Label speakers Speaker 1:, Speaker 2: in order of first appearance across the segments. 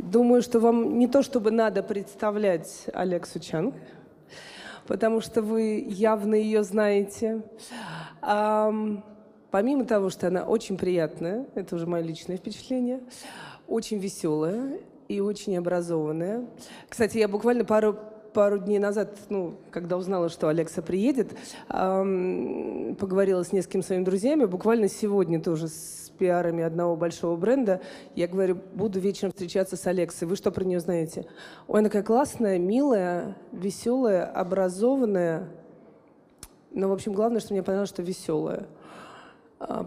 Speaker 1: Думаю, что вам не то чтобы надо представлять Алексу Чанг, потому что вы явно ее знаете. Помимо того, что она очень приятная, это уже мое личное впечатление, очень веселая и очень образованная. Кстати, я буквально пару дней назад, когда узнала, что Алекса приедет, поговорила с несколькими своими друзьями, буквально сегодня тоже с пиарами одного большого бренда. Я говорю, буду вечером встречаться с Алексой. Вы что про нее знаете? Ой, она такая классная, милая, веселая, образованная. Но, в общем, главное, что мне понравилось, что веселая.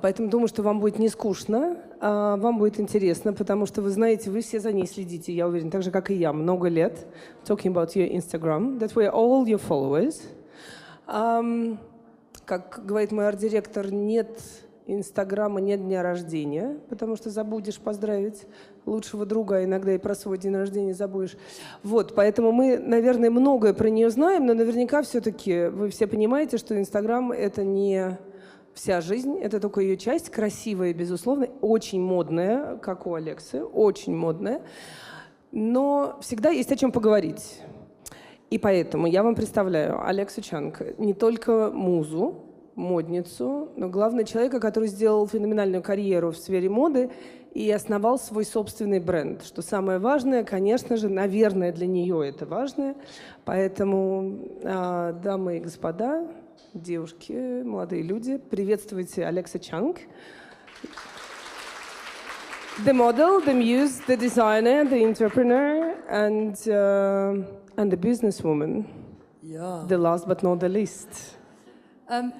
Speaker 1: Поэтому думаю, что вам будет не скучно, вам будет интересно, потому что вы знаете, вы все за ней следите, я уверена, так же, как и я, много лет. Talking about your Instagram, that we're all your followers. Как говорит мой арт-директор, нет Инстаграма, нет дня рождения, потому что забудешь поздравить лучшего друга, а иногда и про свой день рождения забудешь. Вот, поэтому мы, наверное, многое про нее знаем, но наверняка все-таки вы все понимаете, что Инстаграм — это не вся жизнь, это только ее часть, красивая, безусловно, очень модная, как у Алексы, очень модная, но всегда есть о чем поговорить. И поэтому я вам представляю Алексу Чанг, не только музу, модницу, но главное человека, который сделал феноменальную карьеру в сфере моды и основал свой собственный бренд. Что самое важное, конечно же, наверное, для нее это важное. Поэтому, дамы и господа, девушки, молодые люди, приветствуйте Алекса Чанг. The model, the muse, the designer, the entrepreneur, and the businesswoman.
Speaker 2: Yeah.
Speaker 1: The last but not the least.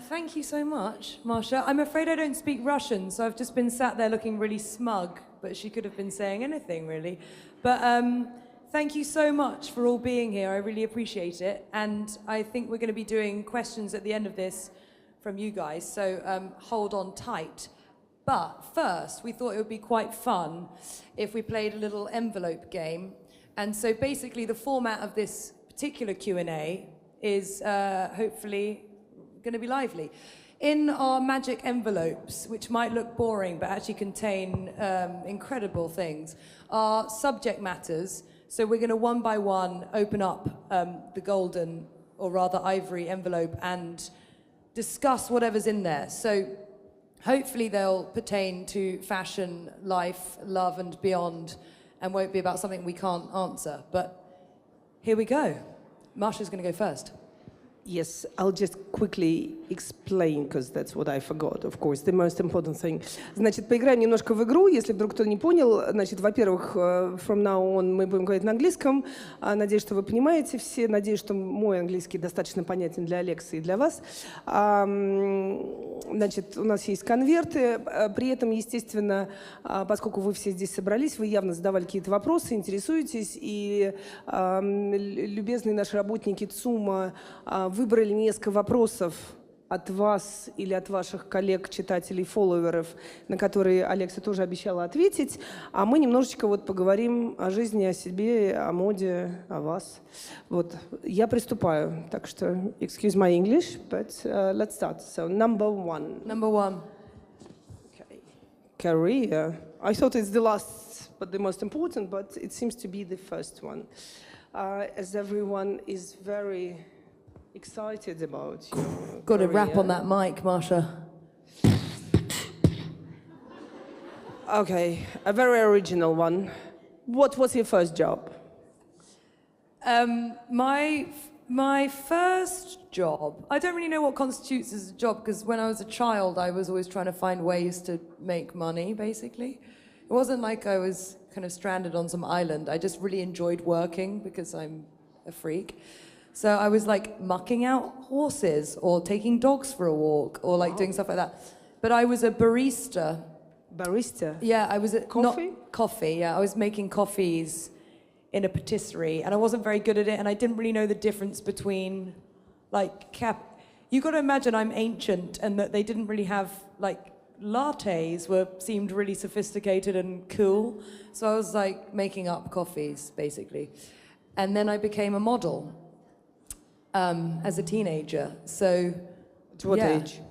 Speaker 2: Thank you so much, Marsha. I'm afraid I don't speak Russian, so I've just been sat there looking really smug, but she could have been saying anything, really. But thank you so much for all being here. I really appreciate it. And I think we're going to be doing questions at the end of this from you guys, so hold on tight. But first, we thought it would be quite fun if we played a little envelope game. And so basically the format of this particular Q&A is hopefully going to be lively. In our magic envelopes, which might look boring but actually contain incredible things, are subject matters. So we're going to one by one open up the golden, or rather ivory envelope and discuss whatever's in there. So hopefully they'll pertain to fashion, life, love and beyond, and won't be about something we can't answer. But here we go. Marsha's going to go first.
Speaker 1: Yes, I'll just quickly explain, because that's what I forgot, of course, the most important thing. Значит, поиграем немножко в игру, если вдруг кто-то не понял. Значит, во-первых, from now on мы будем говорить на английском. Надеюсь, что вы понимаете все. Надеюсь, что мой английский достаточно понятен для Алексы и для вас. Значит, у нас есть конверты. При этом, естественно, поскольку вы все здесь собрались, вы явно задавали какие-то вопросы, интересуетесь. И любезные наши работники ЦУМа выбрали несколько вопросов от вас или от ваших коллег, читателей, фолловеров, на которые Алекса тоже обещала ответить. А мы немножечко вот поговорим о жизни, о себе, о моде, о вас. Вот. Я приступаю. Так что, excuse my English, but let's start. So, number one.
Speaker 2: Number one.
Speaker 1: Okay. Career. I thought it's the last, but the most important, but it seems to be the first one. As everyone is very excited about your
Speaker 2: Got to
Speaker 1: career.
Speaker 2: rap on that mic, Marsha.
Speaker 1: Okay, a very original one. What was your first job?
Speaker 2: My first job, I don't really know what constitutes as a job, because when I was a child, I was always trying to find ways to make money, basically. It wasn't like I was kind of stranded on some island. I just really enjoyed working because I'm a freak. So I was like mucking out horses or taking dogs for a walk or like doing stuff like that. But I was a barista.
Speaker 1: Barista?
Speaker 2: Yeah, I was
Speaker 1: Coffee?
Speaker 2: Coffee, yeah. I was making coffees in a patisserie and I wasn't very good at it and I didn't really know the difference between like you got to imagine I'm ancient and that they didn't really have like lattes seemed really sophisticated and cool. So I was like making up coffees basically. And then I became a model. As a teenager, so...
Speaker 1: To what age?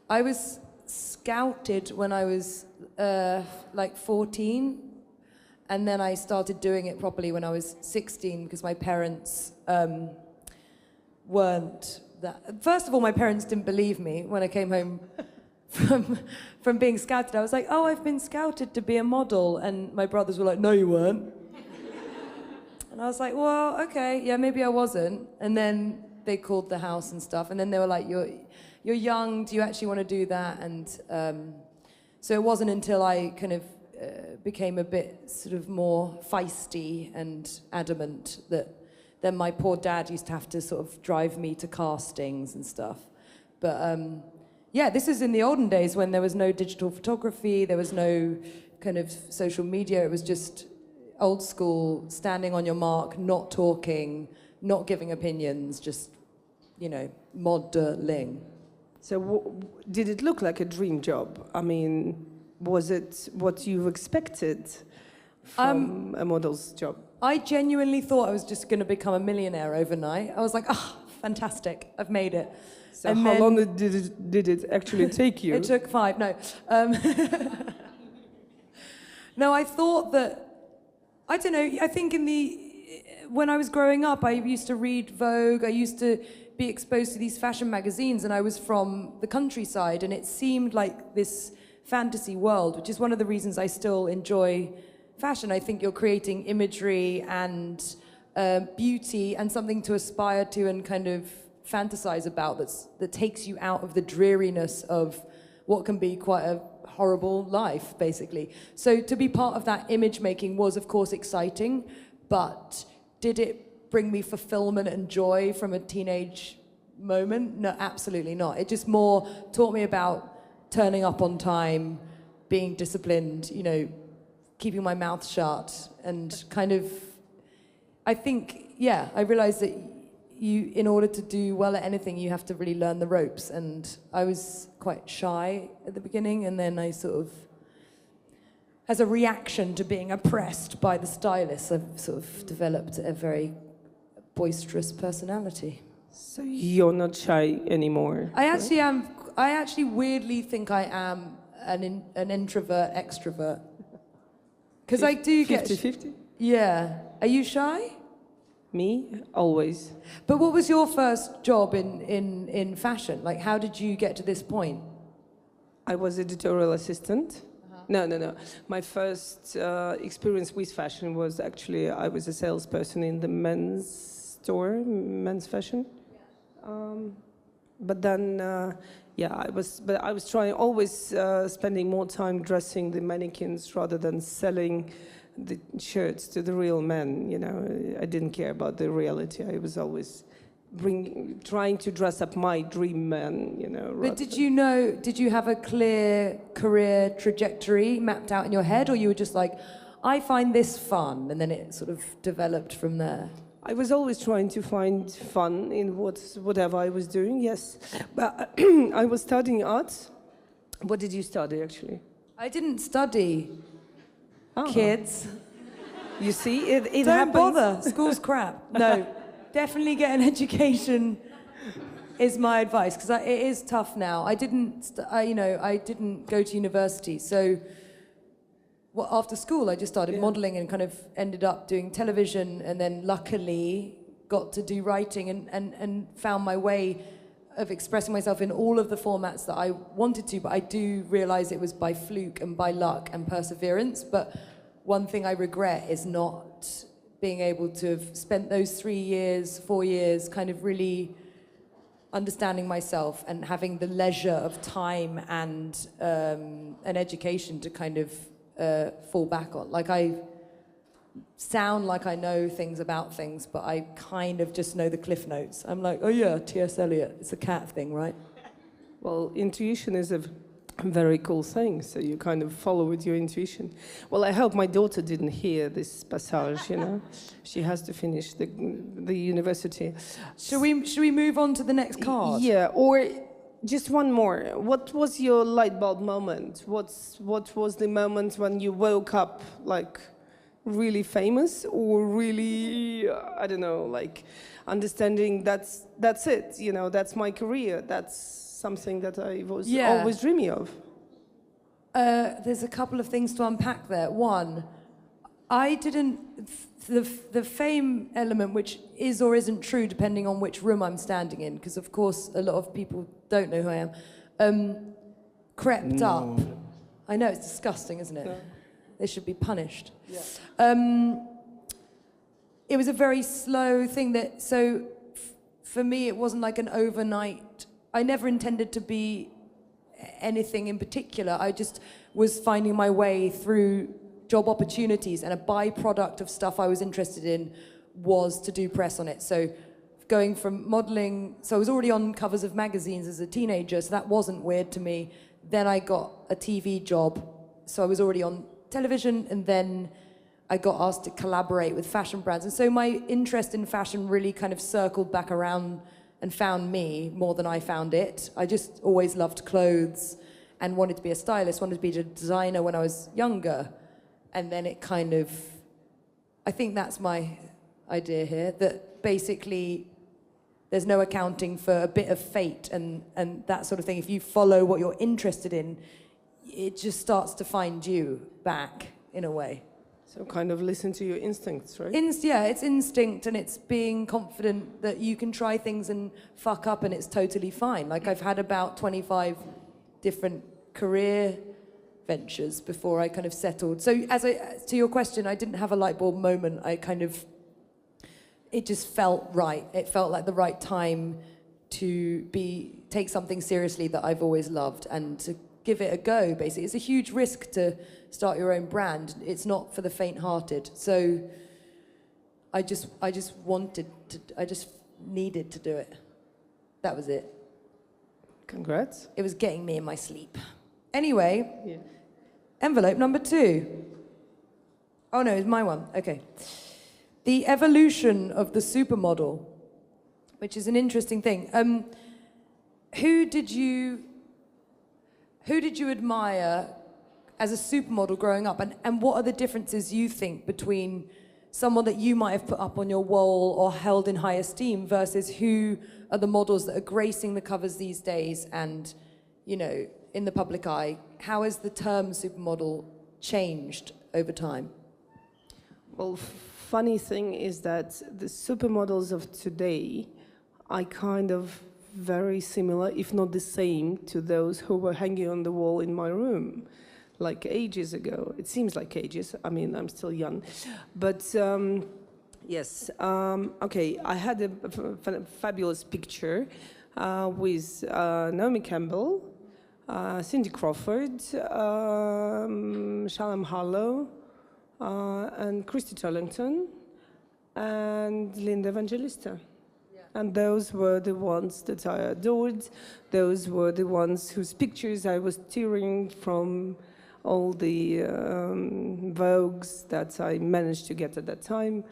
Speaker 2: I was scouted when I was like 14, And then I started doing it properly when I was 16 because my parents weren't that. First of all, my parents didn't believe me when I came home from being scouted. I was like, oh, I've been scouted to be a model. And my brothers were like, no, you weren't. And I was like, well, okay, yeah, maybe I wasn't. And then they called the house and stuff. And then they were like, you're young, do you actually want to do that? And so it wasn't until I kind of became a bit sort of more feisty and adamant that then my poor dad used to have to sort of drive me to castings and stuff. But yeah, this is in the olden days when there was no digital photography, there was no kind of social media, it was just old school, standing on your mark, not talking, not giving opinions, just, you know, modeling.
Speaker 1: So did it look like a dream job? I mean, was it what you expected from a model's job?
Speaker 2: I genuinely thought I was just going to become a millionaire overnight. I was like, ah, fantastic, I've made it.
Speaker 1: So and how long did it actually take you?
Speaker 2: It took 5, no. No, I thought that, I don't know, I think when I was growing up, I used to read Vogue, I used to be exposed to these fashion magazines, and I was from the countryside, and it seemed like this fantasy world, which is one of the reasons I still enjoy fashion. I think you're creating imagery and beauty and something to aspire to and kind of fantasize about that takes you out of the dreariness of what can be quite a horrible life, basically. So to be part of that image making was, of course, exciting, but did it bring me fulfillment and joy from a teenage moment? No, absolutely not. It just more taught me about turning up on time, being disciplined, you know, keeping my mouth shut, and kind of, I think, yeah, I realized that in order to do well at anything, you have to really learn the ropes. And I was quite shy at the beginning, and then I sort of, as a reaction to being oppressed by the stylists, I've sort of developed a very boisterous personality.
Speaker 1: So you're not shy anymore?
Speaker 2: I actually am. I actually weirdly think I am an introvert extrovert. Because I do get
Speaker 1: 50-50?
Speaker 2: Yeah. Are you shy?
Speaker 1: Me? Always.
Speaker 2: But what was your first job in fashion? Like, how did you get to this point?
Speaker 1: I was editorial assistant. No. My first experience with fashion was actually, I was a salesperson in the men's store, men's fashion. But then, I was trying, always spending more time dressing the mannequins rather than selling the shirts to the real men, you know. I didn't care about the reality. I was always trying to dress up my dream man, you know.
Speaker 2: But did you have a clear career trajectory mapped out in your head, or you were just like, I find this fun, and then it sort of developed from there?
Speaker 1: I was always trying to find fun in whatever I was doing, yes. But I was studying arts. What did you study, actually?
Speaker 2: I didn't study. Kids.
Speaker 1: You see, it
Speaker 2: Don't
Speaker 1: happens.
Speaker 2: bother. School's crap. No, definitely get an education is my advice, because it is tough now. I didn't go to university, so after school I just started modeling and kind of ended up doing television, and then luckily got to do writing and found my way of expressing myself in all of the formats that I wanted to, but I do realize it was by fluke and by luck and perseverance. But one thing I regret is not being able to have spent those 4 years kind of really understanding myself and having the leisure of time and an education to kind of fall back on. Like, I sound like I know things about things, but I kind of just know the cliff notes. I'm like, oh yeah, T.S. Eliot, it's a cat thing, right?
Speaker 1: Well, intuition is a very cool thing, so you kind of follow with your intuition. Well, I hope my daughter didn't hear this passage, you know. She has to finish the university.
Speaker 2: Should we move on to the next card?
Speaker 1: Yeah, or just one more. What was your light bulb moment? What was the moment when you woke up, like, really famous, or really, I don't know, like, understanding that's it, you know, that's my career, that's something that I was always dreaming of?
Speaker 2: There's a couple of things to unpack there. One, I didn't, the fame element, which is or isn't true depending on which room I'm standing in, because of course a lot of people don't know who I am, crept up. I know, it's disgusting, isn't it? No. They should be punished. Yeah. It was a very slow thing that, so for me it wasn't like an overnight, I never intended to be anything in particular. I just was finding my way through job opportunities, and a byproduct of stuff I was interested in was to do press on it. So going from modeling, so I was already on covers of magazines as a teenager, so that wasn't weird to me. Then I got a TV job, so I was already on television, and then I got asked to collaborate with fashion brands. And so my interest in fashion really kind of circled back around and found me more than I found it. I just always loved clothes and wanted to be a stylist, wanted to be a designer when I was younger. And then it kind of, I think that's my idea here, that basically there's no accounting for a bit of fate and that sort of thing. If you follow what you're interested in, it just starts to find you back in a way.
Speaker 1: So kind of listen to your instincts, right?
Speaker 2: Yeah, it's instinct, and it's being confident that you can try things and fuck up and it's totally fine. Like I've had about 25 different career ventures before I kind of settled. So to your question, I didn't have a light bulb moment. It just felt right. It felt like the right time to take something seriously that I've always loved and to give it a go, basically. It's a huge risk to start your own brand. It's not for the faint-hearted. So I just needed to do it. That was it.
Speaker 1: Congrats.
Speaker 2: It was getting me in my sleep. Anyway,
Speaker 1: yeah.
Speaker 2: Envelope number 2. Oh no, it's my one. Okay. The evolution of the supermodel, which is an interesting thing. Who did you admire as a supermodel growing up, and what are the differences you think between someone that you might have put up on your wall or held in high esteem versus who are the models that are gracing the covers these days and, you know, in the public eye? How has the term supermodel changed over time?
Speaker 1: Well, funny thing is that the supermodels of today are kind of very similar, if not the same, to those who were hanging on the wall in my room, like ages ago. It seems like ages. I mean, I'm still young. But yes, okay, I had a fabulous picture with Naomi Campbell, Cindy Crawford, Shalom Harlow, and Christy Turlington, and Linda Evangelista. Yeah. And those were the ones that I adored. Those were the ones whose pictures I was tearing from all the Vogues that I managed to get at that time.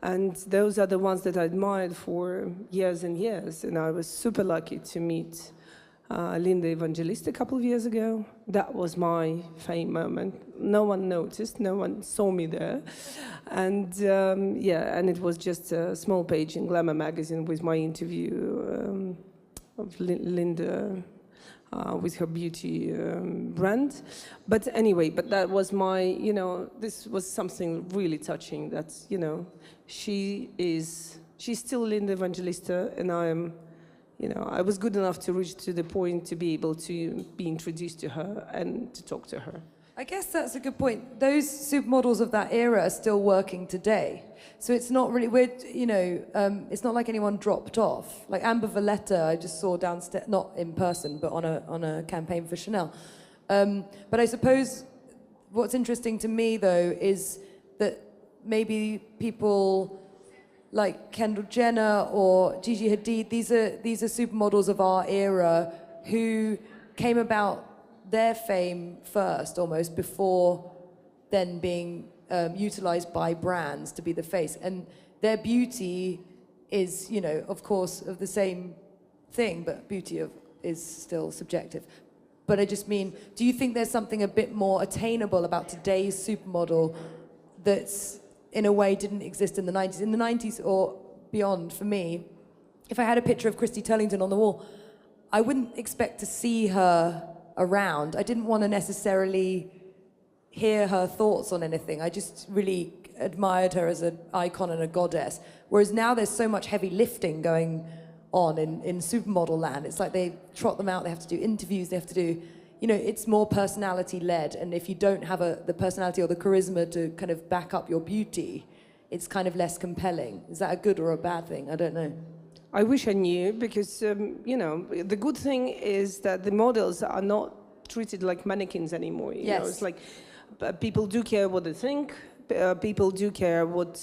Speaker 1: And those are the ones that I admired for years and years. And I was super lucky to meet Linda Evangelista a couple of years ago. That was my fame moment. No one noticed, no one saw me there. And yeah, and it was just a small page in Glamour magazine with my interview of Linda with her beauty brand. But anyway, but that was my, you know, this was something really touching that, you know, she's still Linda Evangelista, and I am, you know, I was good enough to reach to the point to be able to be introduced to her and to talk to her.
Speaker 2: I guess that's a good point. Those supermodels of that era are still working today. So it's not really, you know, it's not like anyone dropped off. Like Amber Valletta, I just saw downstairs, not in person, but on a campaign for Chanel. But I suppose what's interesting to me, though, is that maybe people like Kendall Jenner or Gigi Hadid, these are supermodels of our era who came about their fame first, almost, before then being utilized by brands to be the face. And their beauty is, you know, of course, of the same thing, but beauty is still subjective. But I just mean, do you think there's something a bit more attainable about today's supermodel that's, in a way, didn't exist in the 90s? In the 90s or beyond, for me, if I had a picture of Christy Turlington on the wall, I wouldn't expect to see her around. I didn't want to necessarily hear her thoughts on anything. I just really admired her as an icon and a goddess. Whereas now there's so much heavy lifting going on in supermodel land. It's like they trot them out, they have to do interviews, they have to do, you know, it's more personality led. And if you don't have the personality or the charisma to kind of back up your beauty, it's kind of less compelling. Is that a good or a bad thing? I don't know.
Speaker 1: I wish I knew, because, you know, the good thing is that the models are not treated like mannequins anymore. You know, it's like people do care what they think. People do care what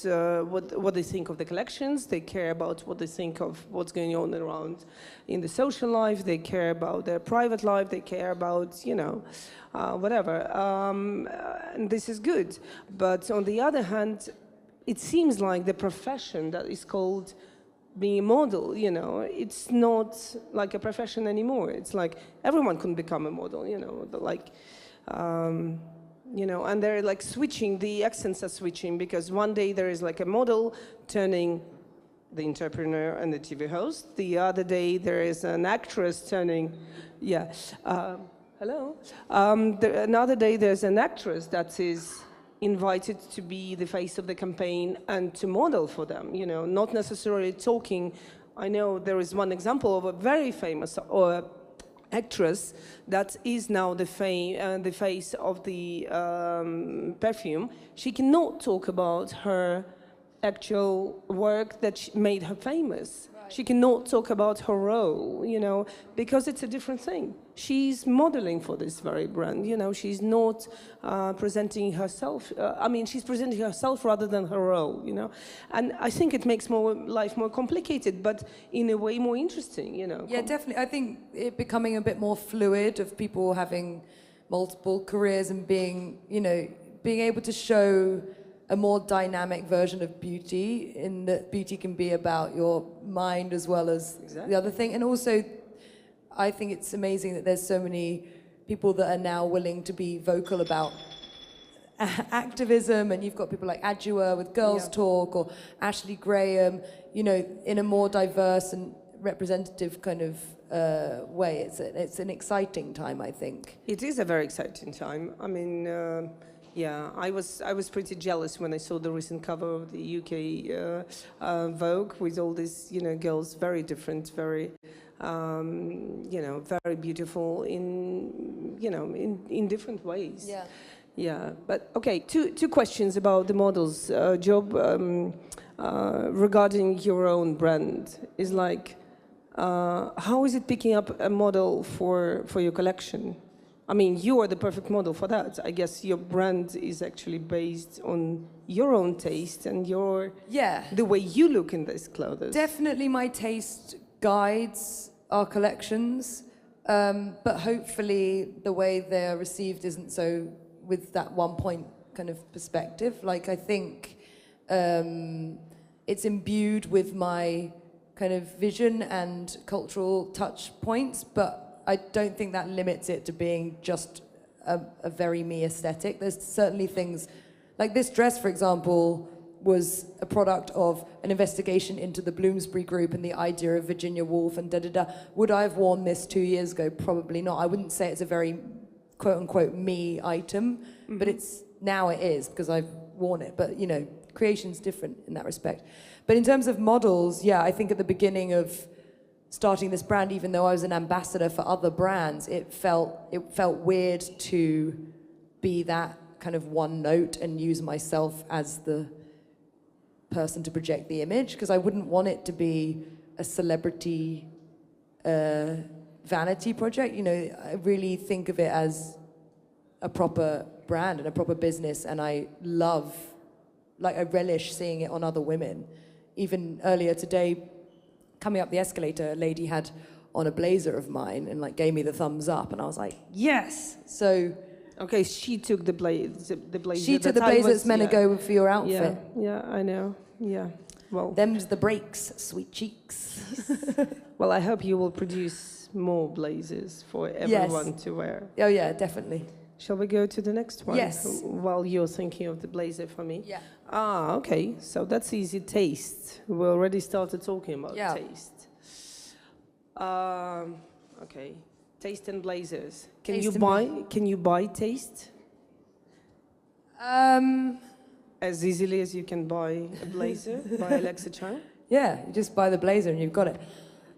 Speaker 1: they think of the collections. They care about what they think of what's going on around in the social life. They care about their private life. They care about, you know, whatever. And this is good. But on the other hand, it seems like the profession that is called being a model, you know, it's not like a profession anymore. It's like everyone can become a model, you know, like, you know, and they're like switching, the accents are switching, because one day there is like a model turning the entrepreneur and the TV host. The other day there is an actress turning, hello. Another day there's an actress that is invited to be the face of the campaign and to model for them, you know, not necessarily talking. I know there is one example of a very famous actress that is now the face of the perfume. She cannot talk about her actual work that made her famous. Right. She cannot talk about her role, you know, because it's a different thing. She's modeling for this very brand, you know, she's not presenting herself. I mean, she's presenting herself rather than her role, you know. And I think it makes life more complicated, but in a way more interesting, you know.
Speaker 2: Yeah, definitely. I think it becoming a bit more fluid, of people having multiple careers and being, you know, being able to show a more dynamic version of beauty, in that beauty can be about your mind as well as the other thing. And also, I think it's amazing that there's so many people that are now willing to be vocal about activism, and you've got people like Adjua with Girls Talk, or Ashley Graham, you know, in a more diverse and representative kind of way. It's an exciting time, I think.
Speaker 1: It is a very exciting time. I mean, yeah, I was pretty jealous when I saw the recent cover of the UK Vogue with all these, you know, girls, very different, very, you know, very beautiful in, you know, in different ways.
Speaker 2: Yeah.
Speaker 1: Yeah, but okay, two questions about the model's job regarding your own brand. Is like, how is it picking up a model for your collection? I mean, you are the perfect model for that. I guess your brand is actually based on your own taste and the way you look in these clothes.
Speaker 2: Definitely my taste guides our collections, but hopefully the way they're received isn't so with that one point kind of perspective. Like, I think it's imbued with my kind of vision and cultural touch points, but I don't think that limits it to being just a very me aesthetic. There's certainly things, like this dress, for example, was a product of an investigation into the Bloomsbury Group and the idea of Virginia Woolf and da-da-da. Would I have worn this 2 years ago? Probably not. I wouldn't say it's a very quote-unquote me item, but now it is, because I've worn it. But, you know, creation's different in that respect. But in terms of models, yeah, I think at the beginning of starting this brand, even though I was an ambassador for other brands, it felt weird to be that kind of one note and use myself as the person to project the image, because I wouldn't want it to be a celebrity vanity project. You know, I really think of it as a proper brand and a proper business, and I relish seeing it on other women. Even earlier today, coming up the escalator, a lady had on a blazer of mine and like gave me the thumbs up, and I was like, yes. So,
Speaker 1: okay, she took the blazer.
Speaker 2: She took the blazer that's meant to go for your outfit.
Speaker 1: Yeah, I know. Yeah, well,
Speaker 2: them's the breaks, sweet cheeks.
Speaker 1: Well, I hope you will produce more blazers for everyone to wear.
Speaker 2: Oh yeah, definitely.
Speaker 1: Shall we go to the next one?
Speaker 2: Yes.
Speaker 1: While you're thinking of the blazer for me.
Speaker 2: Yeah.
Speaker 1: Ah, okay. So that's easy. Taste. We already started talking about taste. Okay. Taste and blazers. Can you buy taste? As easily as you can buy a blazer by Alexa Chang?
Speaker 2: Yeah, you just buy the blazer and you've got it.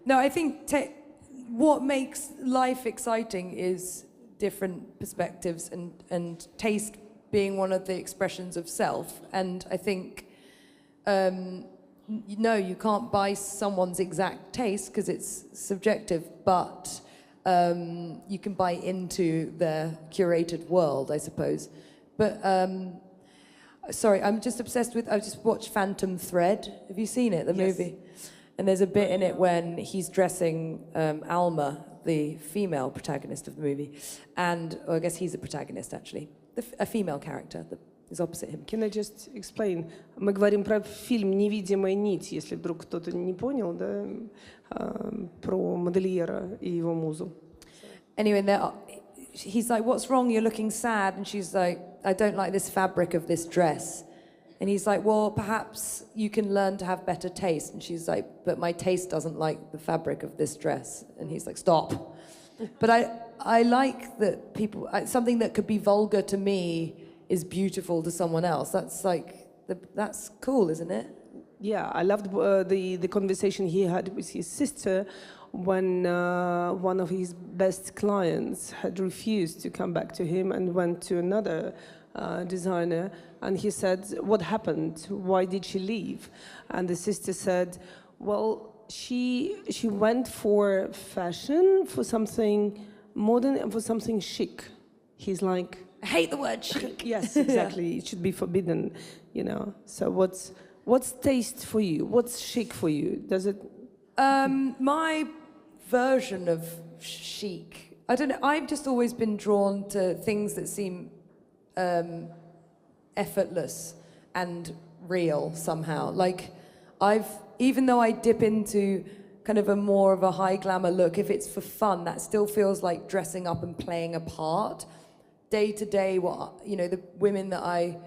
Speaker 2: No, I think what makes life exciting is different perspectives and taste being one of the expressions of self. And I think, no, you can't buy someone's exact taste because it's subjective, but you can buy into their curated world, I suppose. But, sorry, I'm just obsessed with, I just watched Phantom Thread. Have you seen it, the movie? And there's a bit in it when he's dressing Alma, the female protagonist of the movie, and, or I guess he's a protagonist, actually, a female character that is opposite him.
Speaker 1: Can I just explain? Мы говорим про фильм «Невидимая нить», если вдруг кто-то не понял, да, про модельера и его музу.
Speaker 2: Anyway, he's like, what's wrong? You're looking sad. And she's like, I don't like this fabric of this dress. And he's like, well, perhaps you can learn to have better taste. And she's like, but my taste doesn't like the fabric of this dress. And he's like, stop. But I like that people, something that could be vulgar to me is beautiful to someone else. That's like, that's cool, isn't it?
Speaker 1: Yeah, I loved the conversation he had with his sister when one of his best clients had refused to come back to him and went to another designer, and he said, what happened? Why did she leave? And the sister said, well, she went for fashion, for something modern and for something chic. He's like,
Speaker 2: I hate the word chic.
Speaker 1: Yes, exactly. It should be forbidden, you know. So what's taste for you? What's chic for you? Does it?
Speaker 2: My version of chic, I don't know. I've just always been drawn to things that seem effortless and real somehow. Like even though I dip into kind of a more of a high glamour look, if it's for fun, that still feels like dressing up and playing a part. Day to day, the women that I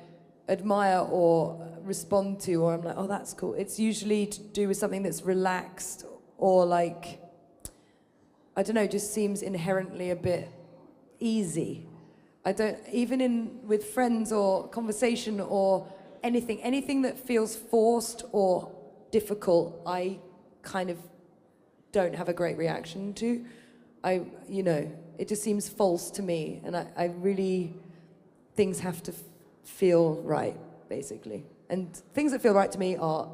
Speaker 2: admire or respond to, or I'm like, oh, that's cool. It's usually to do with something that's relaxed or like, I don't know, just seems inherently a bit easy. I don't, even with friends or conversation or anything that feels forced or difficult, I kind of don't have a great reaction to. It just seems false to me, and I really, things have to feel right, basically. And things that feel right to me are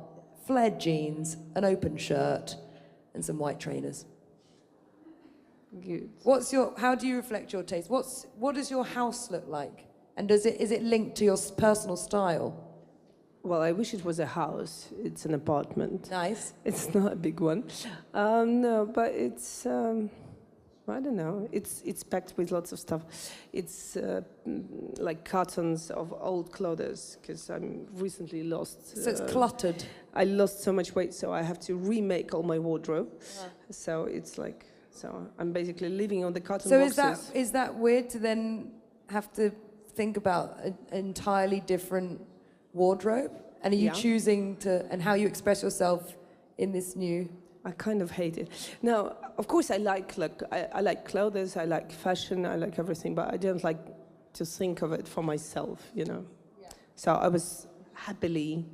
Speaker 2: flared jeans, an open shirt, and some white trainers.
Speaker 1: Good.
Speaker 2: How do you reflect your taste? What does your house look like? And is it linked to your personal style?
Speaker 1: Well, I wish it was a house. It's an apartment.
Speaker 2: Nice.
Speaker 1: It's not a big one. No, but it's, I don't know. It's packed with lots of stuff. It's like cartons of old clothes, because I'm recently lost.
Speaker 2: So it's cluttered.
Speaker 1: I lost so much weight, so I have to remake all my wardrobe. So it's like, so I'm basically living on the carton boxes.
Speaker 2: So is that weird to then have to think about an entirely different wardrobe? And are you choosing and how you express yourself in this new?
Speaker 1: I kind of hate it. Now, of course, I like clothes, I like fashion, I like everything, but I don't like to think of it for myself, you know. Yeah. So I was happily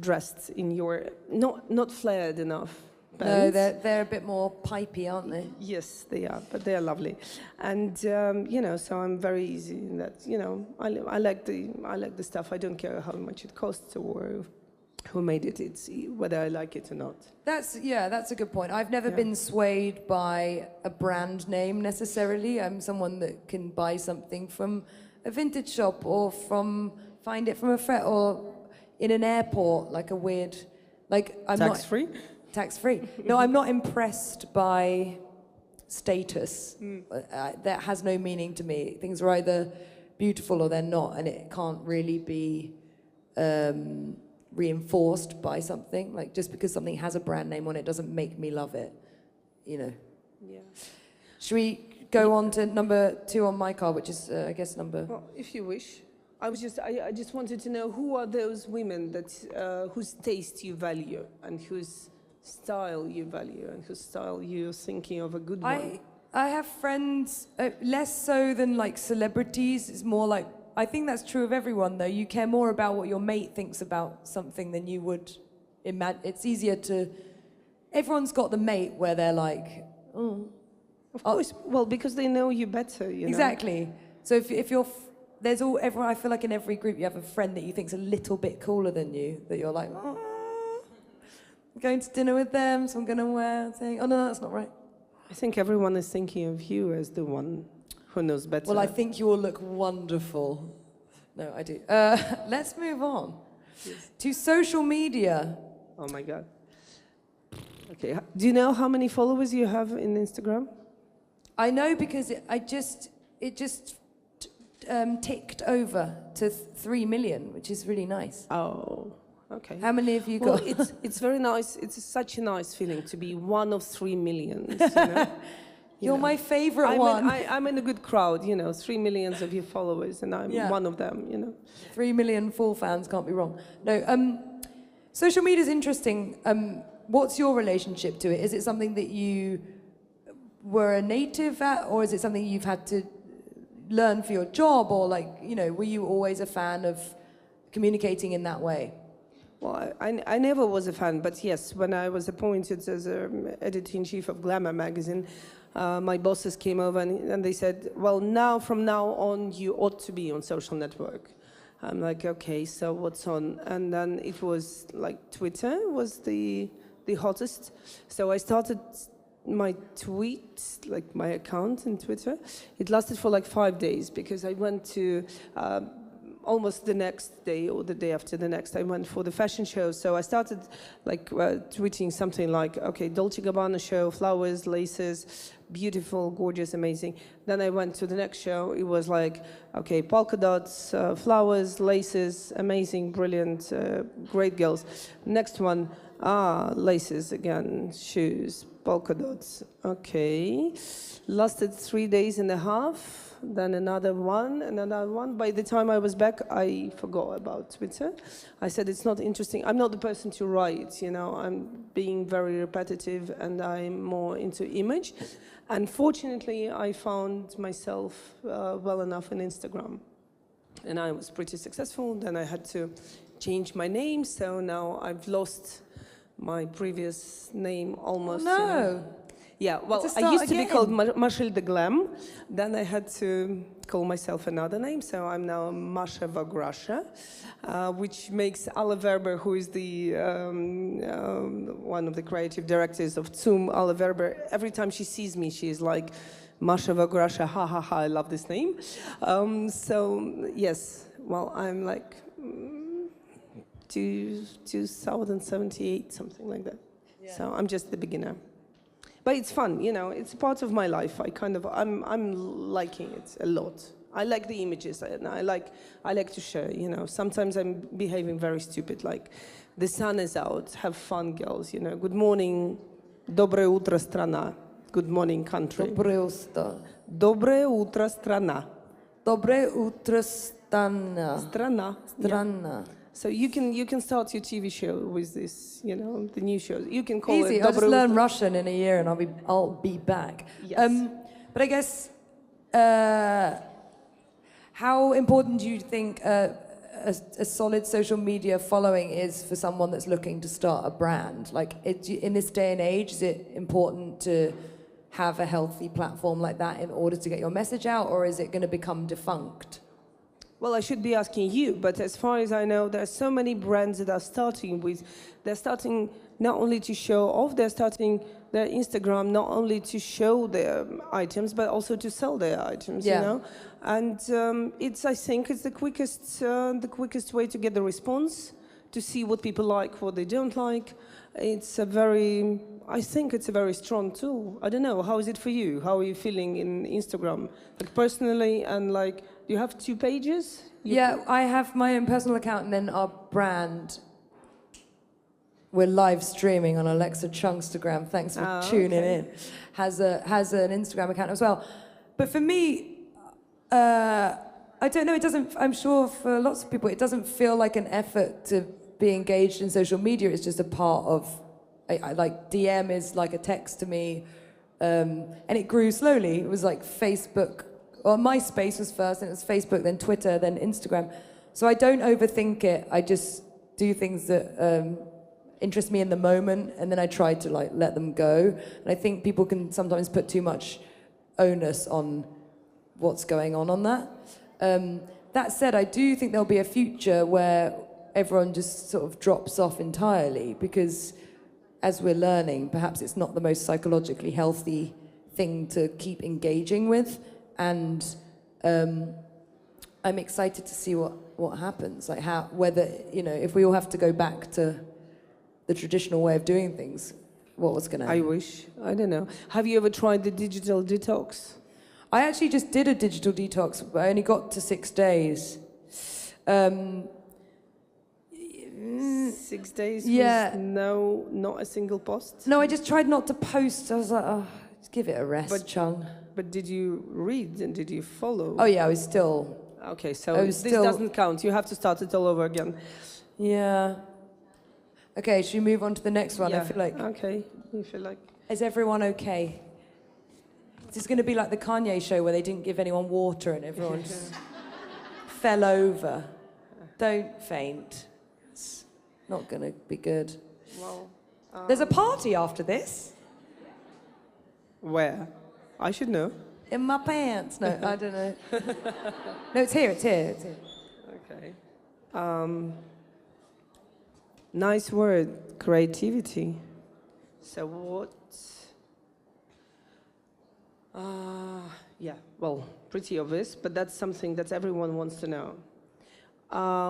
Speaker 1: dressed in your not flared enough.
Speaker 2: No, they're a bit more pipey, aren't they?
Speaker 1: Yes, they are, but they are lovely, and so I'm very easy in that. I like the stuff. I don't care how much it costs or who made it. It's whether I like it or not. That's
Speaker 2: a good point. I've never been swayed by a brand name necessarily. I'm someone that can buy something from a vintage shop or find it from a friend or in an airport, like a weird, like I'm
Speaker 1: tax-free.
Speaker 2: Tax-free. No, I'm not impressed by status. That has no meaning to me. Things are either beautiful or they're not, and it can't really be reinforced by something. Like, just because something has a brand name on it doesn't make me love it, Yeah. Should we go on to number 2 on my card, which is, I guess, number...
Speaker 1: Well, if you wish. I just wanted to know, who are those women that whose taste you value and whose style you value and whose style you're thinking of a good one?
Speaker 2: I have friends, less so than like celebrities. It's more like I think that's true of everyone, though. You care more about what your mate thinks about something than you would imagine. It's easier to... Everyone's got the mate where they're like, oh.
Speaker 1: Of course, well, because they know you better, you know.
Speaker 2: Exactly. So if you're... There's everyone, I feel like in every group you have a friend that you think's a little bit cooler than you, that you're like, oh, I'm going to dinner with them, so I'm going to wear a thing. Oh, no, that's not right.
Speaker 1: I think everyone is thinking of you as the one who knows better.
Speaker 2: Well, I think you all look wonderful. No, I do. Let's move on to social media.
Speaker 1: Oh my God. Okay. Do you know how many followers you have in Instagram?
Speaker 2: I know because it just ticked over to 3 million, which is really nice.
Speaker 1: Oh, okay.
Speaker 2: How many have you got?
Speaker 1: Well, it's very nice. It's such a nice feeling to be one of 3 million. You know?
Speaker 2: You're my favorite one.
Speaker 1: I'm in a good crowd, you know, 3 million of your followers, and I'm one of them, you know.
Speaker 2: 3 million full fans, can't be wrong. No, social media is interesting. What's your relationship to it? Is it something that you were a native at, or is it something you've had to learn for your job, or like, you know, were you always a fan of communicating in that way?
Speaker 1: Well, I never was a fan, but yes, when I was appointed as editor-in-chief of Glamour magazine, my bosses came over and they said, well, from now on, you ought to be on social network. I'm like, okay, so what's on? And then it was like Twitter was the hottest. So I started my tweet, like my account in Twitter. It lasted for like 5 days because I went to almost the next day or the day after the next, I went for the fashion show. So I started like tweeting something like, okay, Dolce & Gabbana show, flowers, laces, beautiful, gorgeous, amazing. Then I went to the next show. It was like, okay, polka dots, flowers, laces, amazing, brilliant, great girls. Next one, laces again, shoes, polka dots. Okay, lasted 3 days and a half. Then another one, and another one. By the time I was back, I forgot about Twitter. I said, it's not interesting. I'm not the person to write, you know. I'm being very repetitive, and I'm more into image. And fortunately, I found myself well enough in Instagram. And I was pretty successful. Then I had to change my name, so now I've lost my previous name almost.
Speaker 2: Oh, no.
Speaker 1: You know. Yeah, well, I used to be called Marshall de Glam. Then I had to call myself another name, so I'm now Masha Vagrasha, which makes Alle Verber, who is the one of the creative directors of ЦУМе, Alle Verber, every time she sees me, she is like, Masha Vagrasha, ha ha ha, I love this name. So, yes, well, I'm like 2078, something like that. Yeah. So I'm just the beginner. But it's fun, you know, it's a part of my life. I'm liking it a lot. I like the images, and I like to share, you know. Sometimes I'm behaving very stupid, like the sun is out, have fun, girls, you know. Good morning, доброе утро, страна. Good morning, country.
Speaker 2: Доброе утро.
Speaker 1: Доброе утро, страна.
Speaker 2: Доброе утро, страна.
Speaker 1: Страна.
Speaker 2: Страна.
Speaker 1: Yeah. So you can start your TV show with this, you know, the new shows. You can call
Speaker 2: Easy.
Speaker 1: it.
Speaker 2: I'll just learn Russian in a year and I'll be back.
Speaker 1: Yes.
Speaker 2: But I guess, how important do you think a solid social media following is for someone that's looking to start a brand? Like, in this day and age, is it important to have a healthy platform like that in order to get your message out, or is it going to become defunct?
Speaker 1: Well, I should be asking you, but as far as I know, there are so many brands that are they're starting not only to show off, they're starting their Instagram not only to show their items, but also to sell their items, you know? And I think it's the quickest way to get the response, to see what people like, what they don't like. I think it's a very strong tool. I don't know, how is it for you? How are you feeling in Instagram? Like personally, and like, do you have 2 pages?
Speaker 2: I have my own personal account, and then our brand, we're live streaming on Alexa Chung's Instagram, thanks for tuning in, has an Instagram account as well. But for me, I don't know, I'm sure for lots of people, it doesn't feel like an effort to be engaged in social media. It's just a part of, I like DM is like a text to me, and it grew slowly. It was like Facebook Or MySpace was first, and it was Facebook, then Twitter, then Instagram. So I don't overthink it. I just do things that interest me in the moment, and then I try to like let them go. And I think people can sometimes put too much onus on what's going on that. That said, I do think there'll be a future where everyone just sort of drops off entirely, because as we're learning, perhaps it's not the most psychologically healthy thing to keep engaging with. And I'm excited to see what happens, like whether, you know, if we all have to go back to the traditional way of doing things, what's going to happen?
Speaker 1: I wish. I don't know. Have you ever tried the digital detox?
Speaker 2: I actually just did a digital detox, but I only got to 6 days.
Speaker 1: 6 days
Speaker 2: Yeah.
Speaker 1: with not a single post?
Speaker 2: No, I just tried not to post. I was like, oh, just give it a rest, Chung.
Speaker 1: But did you read and did you follow?
Speaker 2: Oh yeah, I was still...
Speaker 1: Okay, so this doesn't count. You have to start it all over again.
Speaker 2: Yeah. Okay, should we move on to the next one?
Speaker 1: Yeah.
Speaker 2: I feel like...
Speaker 1: Okay, you feel like...
Speaker 2: Is everyone okay? Is this going to be like the Kanye show where they didn't give anyone water and everyone just fell over? Don't faint. It's not going to be good.
Speaker 1: Well,
Speaker 2: there's a party after this.
Speaker 1: Where? I should know.
Speaker 2: In my pants. No, I don't know. No, it's here, it's here, it's here.
Speaker 1: Okay. Nice word, creativity. So what... yeah, well, pretty obvious, but that's something that everyone wants to know.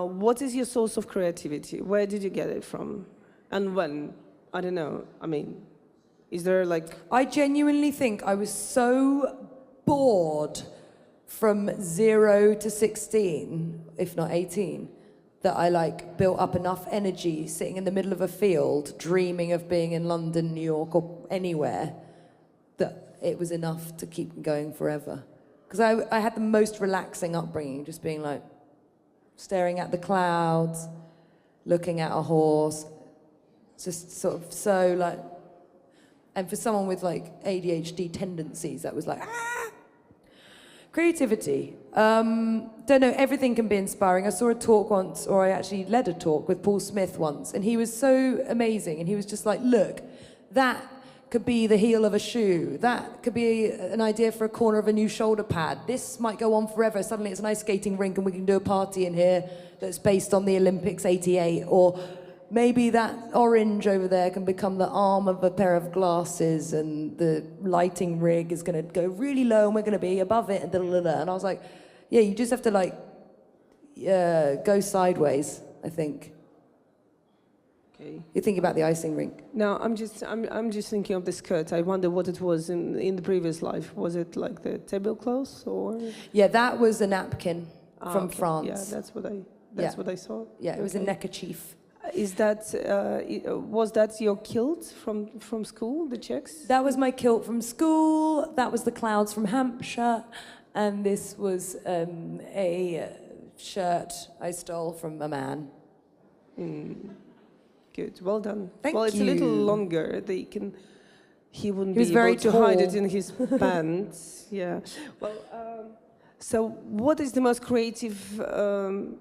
Speaker 1: What is your source of creativity? Where did you get it from? And when? I don't know. I mean, is there like...
Speaker 2: I genuinely think I was so bored from 0 to 16, if not 18, that I like built up enough energy sitting in the middle of a field, dreaming of being in London, New York, or anywhere, that it was enough to keep me going forever. Because I had the most relaxing upbringing, just being like, staring at the clouds, looking at a horse, just sort of so like, and for someone with like ADHD tendencies, that was like, ah! Creativity. Don't know, everything can be inspiring. I saw a talk once, or I actually led a talk with Paul Smith once, and he was so amazing, and he was just like, look, that could be the heel of a shoe. That could be an idea for a corner of a new shoulder pad. This might go on forever. Suddenly it's an ice skating rink and we can do a party in here that's based on the Olympics '88. Or maybe that orange over there can become the arm of a pair of glasses, and the lighting rig is going to go really low and we're going to be above it. And I was like, yeah, you just have to like go sideways, I think. You think about the icing rink.
Speaker 1: No, I'm just thinking of the skirt. I wonder what it was in the previous life. Was it like the tablecloth or?
Speaker 2: Yeah, that was a napkin from France.
Speaker 1: Yeah, that's what I saw.
Speaker 2: Yeah, it was a neckerchief.
Speaker 1: Is that was that your kilt from school? The checks?
Speaker 2: That was my kilt from school. That was the clouds from Hampshire, and this was a shirt I stole from a man.
Speaker 1: Good, well done.
Speaker 2: Thank
Speaker 1: well, it's
Speaker 2: you.
Speaker 1: a little longer. He wouldn't
Speaker 2: was
Speaker 1: be
Speaker 2: very
Speaker 1: able to
Speaker 2: tall.
Speaker 1: hide it in his pants. Yeah. Well, so what is the most creative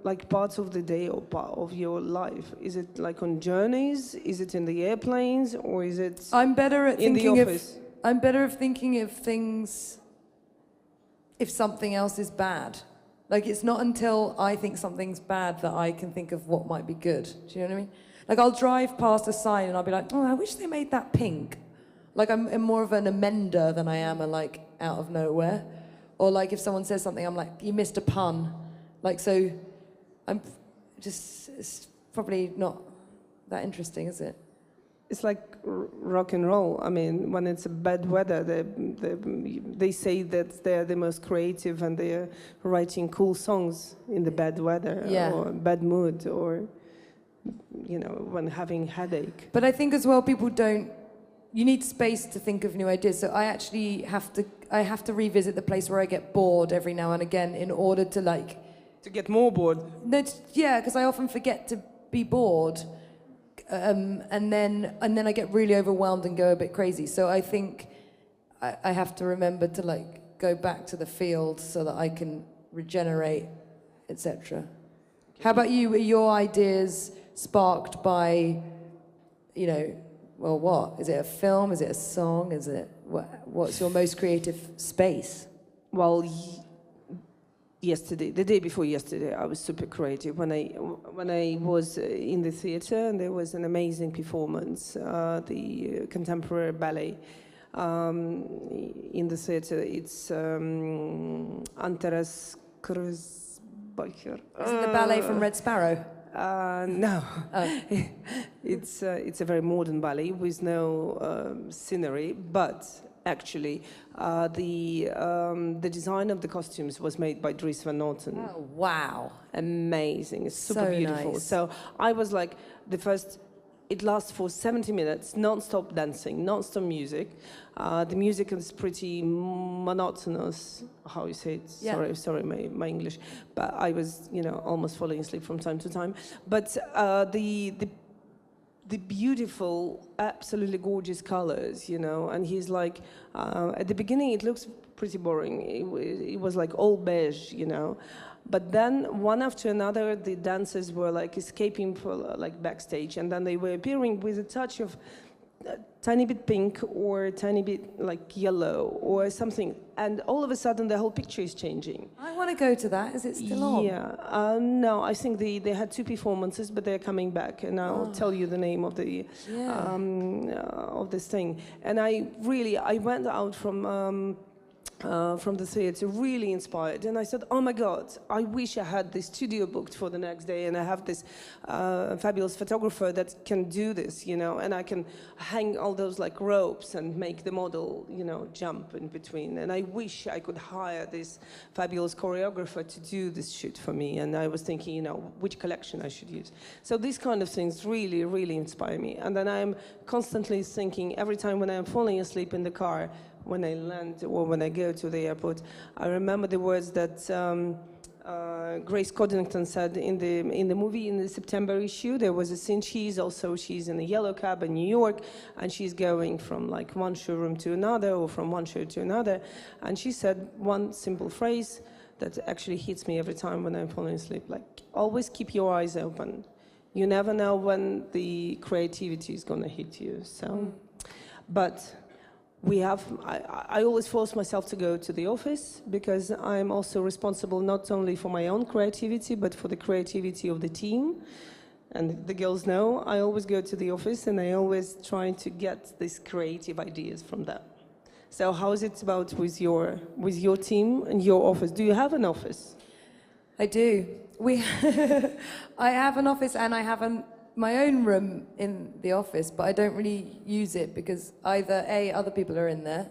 Speaker 1: like parts of the day or part of your life? Is it like on journeys? Is it in the airplanes, or is it?
Speaker 2: I'm better at
Speaker 1: in
Speaker 2: thinking
Speaker 1: the office.
Speaker 2: I'm better at thinking of things if something else is bad. Like, it's not until I think something's bad that I can think of what might be good. Do you know what I mean? Like, I'll drive past a sign and I'll be like, oh, I wish they made that pink. Like, I'm more of an amender than I am a, like, out of nowhere. Or, like, if someone says something, I'm like, you missed a pun. Like, so I'm just, it's probably not that interesting, is it?
Speaker 1: It's like rock and roll. I mean, when it's bad weather, they say that they're the most creative and they're writing cool songs in the bad weather,
Speaker 2: Yeah.
Speaker 1: or bad mood, or, you know, when having headache.
Speaker 2: But I think as well, people don't, you need space to think of new ideas. So I actually have to revisit the place where I get bored every now and again in order to like...
Speaker 1: To get more bored.
Speaker 2: No, yeah, because I often forget to be bored. And then I get really overwhelmed and go a bit crazy. So I think I have to remember to like go back to the field so that I can regenerate, etc. How about you? Were your ideas sparked by, you know, well, what? Is it a film? Is it a song? Is it, what's your most creative space?
Speaker 1: Well, yesterday, the day before yesterday, I was super creative when I was in the theater, and there was an amazing performance, the contemporary ballet in the theater. It's Antaras Kruzbacher.
Speaker 2: Is it the ballet from Red Sparrow?
Speaker 1: No, it's a very modern ballet with no scenery, but actually the design of the costumes was made by Dries van Noten.
Speaker 2: Oh, wow.
Speaker 1: Amazing, it's super
Speaker 2: So
Speaker 1: beautiful.
Speaker 2: nice.
Speaker 1: So I was like, it lasts for 70 minutes, non-stop dancing, non-stop music. The music is pretty monotonous, how you say it,
Speaker 2: Yeah.
Speaker 1: sorry my English, but I was, almost falling asleep from time to time. But the beautiful, absolutely gorgeous colors, and he's like, at the beginning it looks pretty boring. It was like all beige, But then, one after another, the dancers were like escaping backstage, and then they were appearing with a touch of tiny bit pink or a tiny bit like yellow or something, and all of a sudden the whole picture is changing.
Speaker 2: I want to go to that. Is it still on?
Speaker 1: Yeah, no, I think they had 2 performances, but they're coming back, and I'll tell you the name of the of this thing. And I went out from the theater really inspired, and I said, oh my God, I wish I had the studio booked for the next day, and I have this fabulous photographer that can do this, and I can hang all those like ropes and make the model, jump in between. And I wish I could hire this fabulous choreographer to do this shoot for me. And I was thinking, which collection I should use. So these kind of things really, really inspire me. And then I'm constantly thinking, every time when I'm falling asleep in the car, when I land or when I go to the airport, I remember the words that Grace Coddington said in the movie, in the September issue. There was a scene, she's in a yellow cab in New York, and she's going from like one showroom to another or from one show to another, and she said one simple phrase that actually hits me every time when I'm falling asleep, like, always keep your eyes open. You never know when the creativity is going to hit you. So, but I always force myself to go to the office, because I'm also responsible not only for my own creativity, but for the creativity of the team. And the girls know I always go to the office, and I always try to get these creative ideas from them. So how is it about with your team and your office? Do you have an office?
Speaker 2: I do. I have an office, and I have my own room in the office, but I don't really use it because either other people are in there,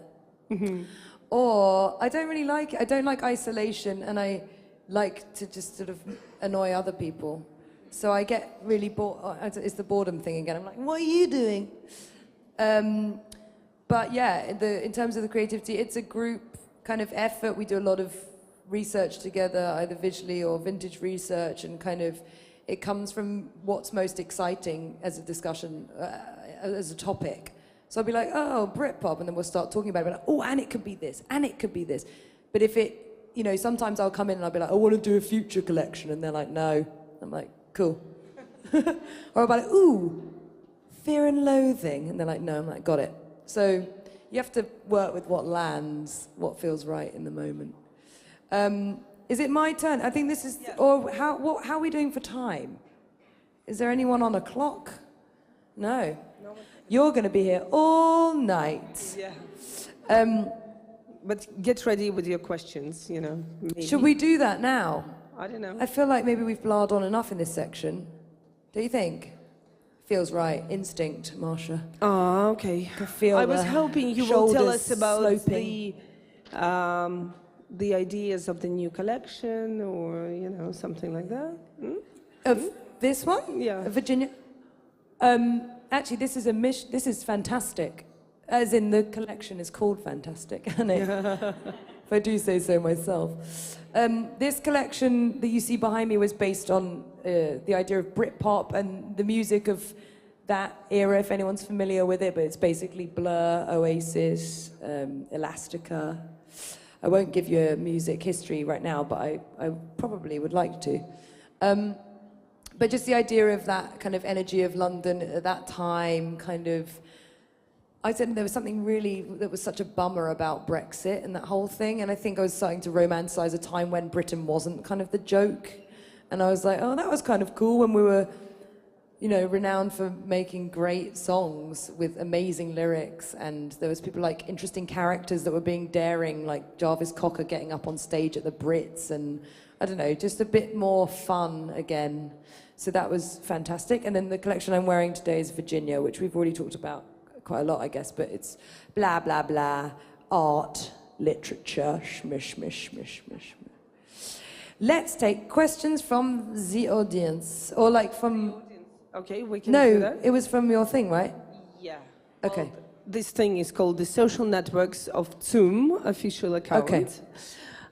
Speaker 2: or I don't like isolation, and I like to just sort of annoy other people. So I get really bored. It's the boredom thing again. I'm like, what are you doing? But yeah, in terms of the creativity, it's a group kind of effort. We do a lot of research together, either visually or vintage research, and kind of it comes from what's most exciting as a discussion, as a topic. So I'll be like, oh, Britpop, and then we'll start talking about it. Like, oh, and it could be this, and it could be this. But if it, sometimes I'll come in and I'll be like, I want to do a future collection, and they're like, no. I'm like, cool. Or I'll be like, ooh, Fear and Loathing, and they're like, no. I'm like, got it. So you have to work with what lands, what feels right in the moment. Is it my turn? I think this is, or how are we doing for time? Is there anyone on a clock? No. You're going to be here all night.
Speaker 1: Yeah. But get ready with your questions, Maybe.
Speaker 2: Should we do that now?
Speaker 1: I don't know.
Speaker 2: I feel like maybe we've blared on enough in this section. Do you think? Feels right. Instinct, Marsha.
Speaker 1: Oh, okay. I was hoping you will tell us about the ideas of the new collection, or something like that.
Speaker 2: Of this one?
Speaker 1: Yeah.
Speaker 2: Virginia. Actually, this is fantastic. As in, the collection is called Fantastic, isn't it? If I do say so myself. This collection that you see behind me was based on the idea of Britpop and the music of that era, if anyone's familiar with it, but it's basically Blur, Oasis, Elastica. I won't give you a music history right now, but I probably would like to. But just the idea of that kind of energy of London at that time, kind of, I said there was something really that was such a bummer about Brexit and that whole thing, and I think I was starting to romanticize a time when Britain wasn't kind of the joke, and I was like, oh, that was kind of cool when we were, you know, renowned for making great songs with amazing lyrics, and there was people like interesting characters that were being daring, like Jarvis Cocker getting up on stage at the Brits, and I don't know, just a bit more fun again. So that was fantastic. And then the collection I'm wearing today is Virginia, which we've already talked about quite a lot, I guess, but it's blah, blah, blah, art, literature, shmish, shmish, shmish, shmish. Let's take questions from the audience, or like from...
Speaker 1: Okay, we can do that.
Speaker 2: No, it was from your thing, right?
Speaker 1: Yeah.
Speaker 2: Okay.
Speaker 1: Well, this thing is called the social networks of ЦУМe official account.
Speaker 2: Okay.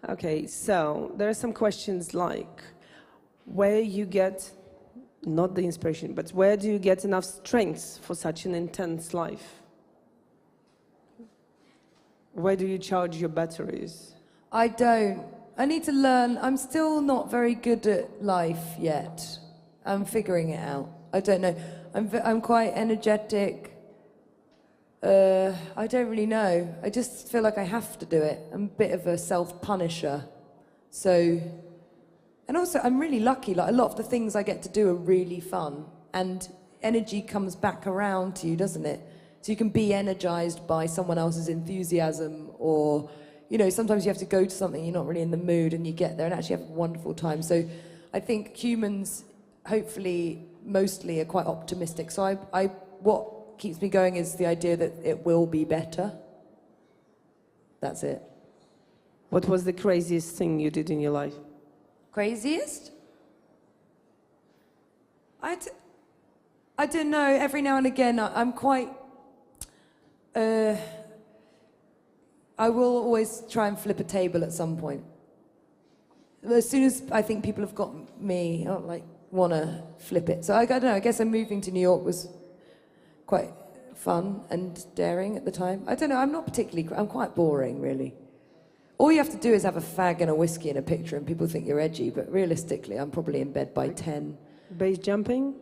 Speaker 1: Okay, so there are some questions like, where you get, not the inspiration, but where do you get enough strength for such an intense life? Where do you charge your batteries?
Speaker 2: I don't. I need to learn. I'm still not very good at life yet. I'm figuring it out. I don't know. I'm quite energetic. I don't really know. I just feel like I have to do it. I'm a bit of a self-punisher. So, and also I'm really lucky. Like a lot of the things I get to do are really fun, and energy comes back around to you, doesn't it? So you can be energized by someone else's enthusiasm, or, you know, sometimes you have to go to something you're not really in the mood, and you get there and actually have a wonderful time. So I think humans, hopefully, mostly are quite optimistic. So what keeps me going is the idea that it will be better. That's it.
Speaker 1: What was the craziest thing you did in your life?
Speaker 2: Craziest? I don't know. Every now and again, I'm quite... I will always try and flip a table at some point. As soon as I think people have got me, I like want to flip it. So I don't know. I guess moving to New York was quite fun and daring at the time. I don't know. I'm not particularly... I'm quite boring, really. All you have to do is have a fag and a whiskey and a picture, and people think you're edgy. But realistically, I'm probably in bed by 10.
Speaker 1: Base jumping?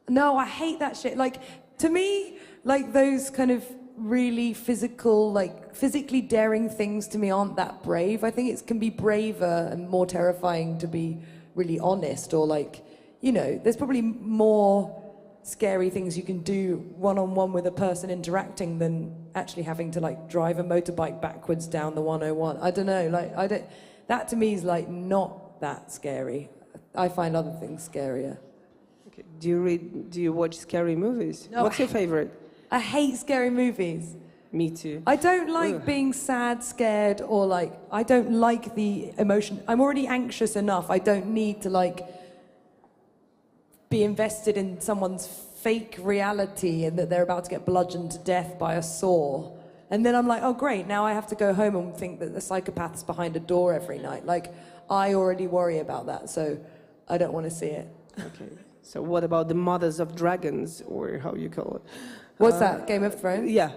Speaker 2: No, I hate that shit. Like, to me, like those kind of really physical, like physically daring things to me aren't that brave. I think it can be braver and more terrifying to be really honest, or like, you know, there's probably more scary things you can do one-on-one with a person interacting than actually having to like drive a motorbike backwards down the 101. I don't know, like that to me is like not that scary. I find other things scarier.
Speaker 1: Okay. Do you watch scary movies?
Speaker 2: No,
Speaker 1: What's your favorite?
Speaker 2: I hate scary movies.
Speaker 1: Me too.
Speaker 2: I don't like being sad, scared, or like, I don't like the emotion. I'm already anxious enough. I don't need to like be invested in someone's fake reality and that they're about to get bludgeoned to death by a saw. And then I'm like, oh great, now I have to go home and think that the psychopath's behind a door every night. Like, I already worry about that, so I don't want to see it.
Speaker 1: Okay. So what about the mothers of dragons, or how you call it?
Speaker 2: What's that, Game of Thrones?
Speaker 1: Yeah.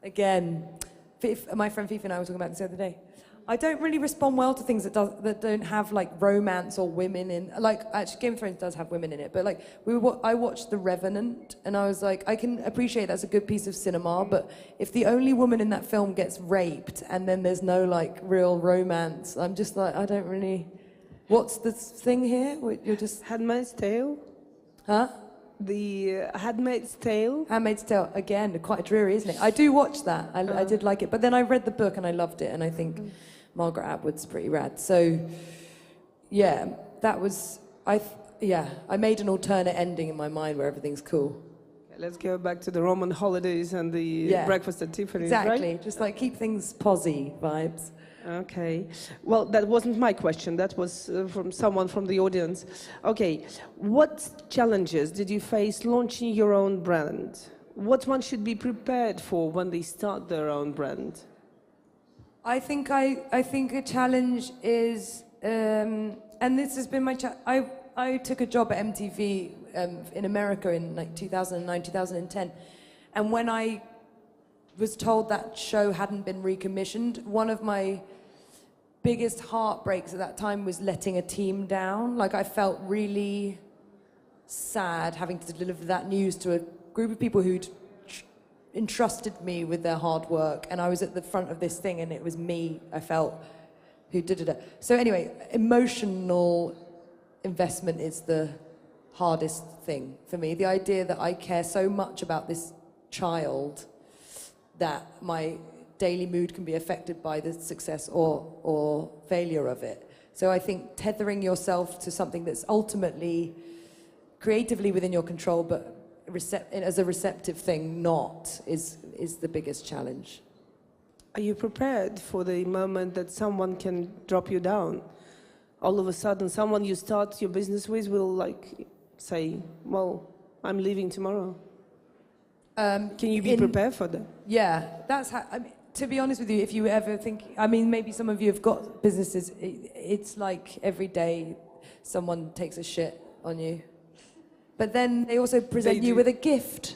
Speaker 2: Again, my friend Fifi and I were talking about this the other day. I don't really respond well to things that don't have like romance or women in. Like, actually, Game of Thrones does have women in it, but like I watched The Revenant, and I was like, I can appreciate that's a good piece of cinema, but if the only woman in that film gets raped and then there's no like real romance, I'm just like, I don't really. What's the thing here? You're just
Speaker 1: Handmaid's Tale.
Speaker 2: Huh?
Speaker 1: The Handmaid's Tale.
Speaker 2: Handmaid's Tale, again, quite dreary, isn't it? I do watch that. I did like it, but then I read the book and I loved it, and I think Margaret Atwood's pretty rad. So, yeah, that was, I made an alternate ending in my mind where everything's cool.
Speaker 1: Let's go back to the Roman holidays and the breakfast at Tiffany's,
Speaker 2: exactly.
Speaker 1: Right?
Speaker 2: Just like keep things posy vibes.
Speaker 1: Okay. Well, that wasn't my question. That was from someone from the audience. Okay. What challenges did you face launching your own brand? What one should be prepared for when they start their own brand?
Speaker 2: I think a challenge is, and this has been my I took a job at MTV in America in like 2009, 2010, and when I was told that show hadn't been recommissioned. One of my biggest heartbreaks at that time was letting a team down. Like, I felt really sad having to deliver that news to a group of people who'd entrusted me with their hard work, and I was at the front of this thing and it was me, I felt, who did it. So anyway, emotional investment is the hardest thing for me. The idea that I care so much about this child that my daily mood can be affected by the success or failure of it. So I think tethering yourself to something that's ultimately creatively within your control, but as a receptive thing is the biggest challenge.
Speaker 1: Are you prepared for the moment that someone can drop you down? All of a sudden, someone you start your business with will like say, well, I'm leaving tomorrow. Can you be prepared for that?
Speaker 2: Yeah, that's how, I mean, to be honest with you, if you ever think, I mean, maybe some of you have got businesses, it's like every day someone takes a shit on you. But then they also present you with a gift.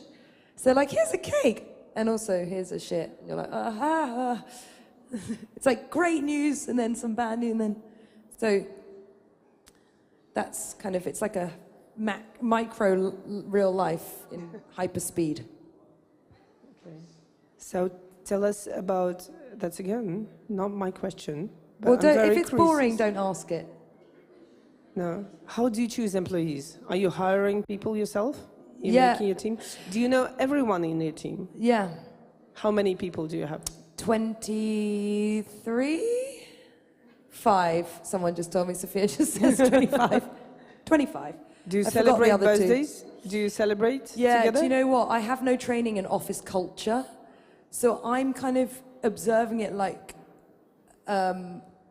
Speaker 2: So they're like, here's a cake, and also here's a shit. And you're like, ah. It's like great news, and then some bad news, and then... So that's kind of, it's like a micro real life in hyper speed.
Speaker 1: Okay. So tell us about, that's again, not my question.
Speaker 2: Well, if it's boring, don't ask it.
Speaker 1: No. How do you choose employees? Are you hiring people yourself? You're making your team? Do you know everyone in your team?
Speaker 2: Yeah.
Speaker 1: How many people do you have?
Speaker 2: 23? 5. Someone just told me, Sophia just says 25. 25.
Speaker 1: Do you celebrate birthdays? Do you celebrate together?
Speaker 2: Do you know what? I have no training in office culture. So I'm kind of observing it like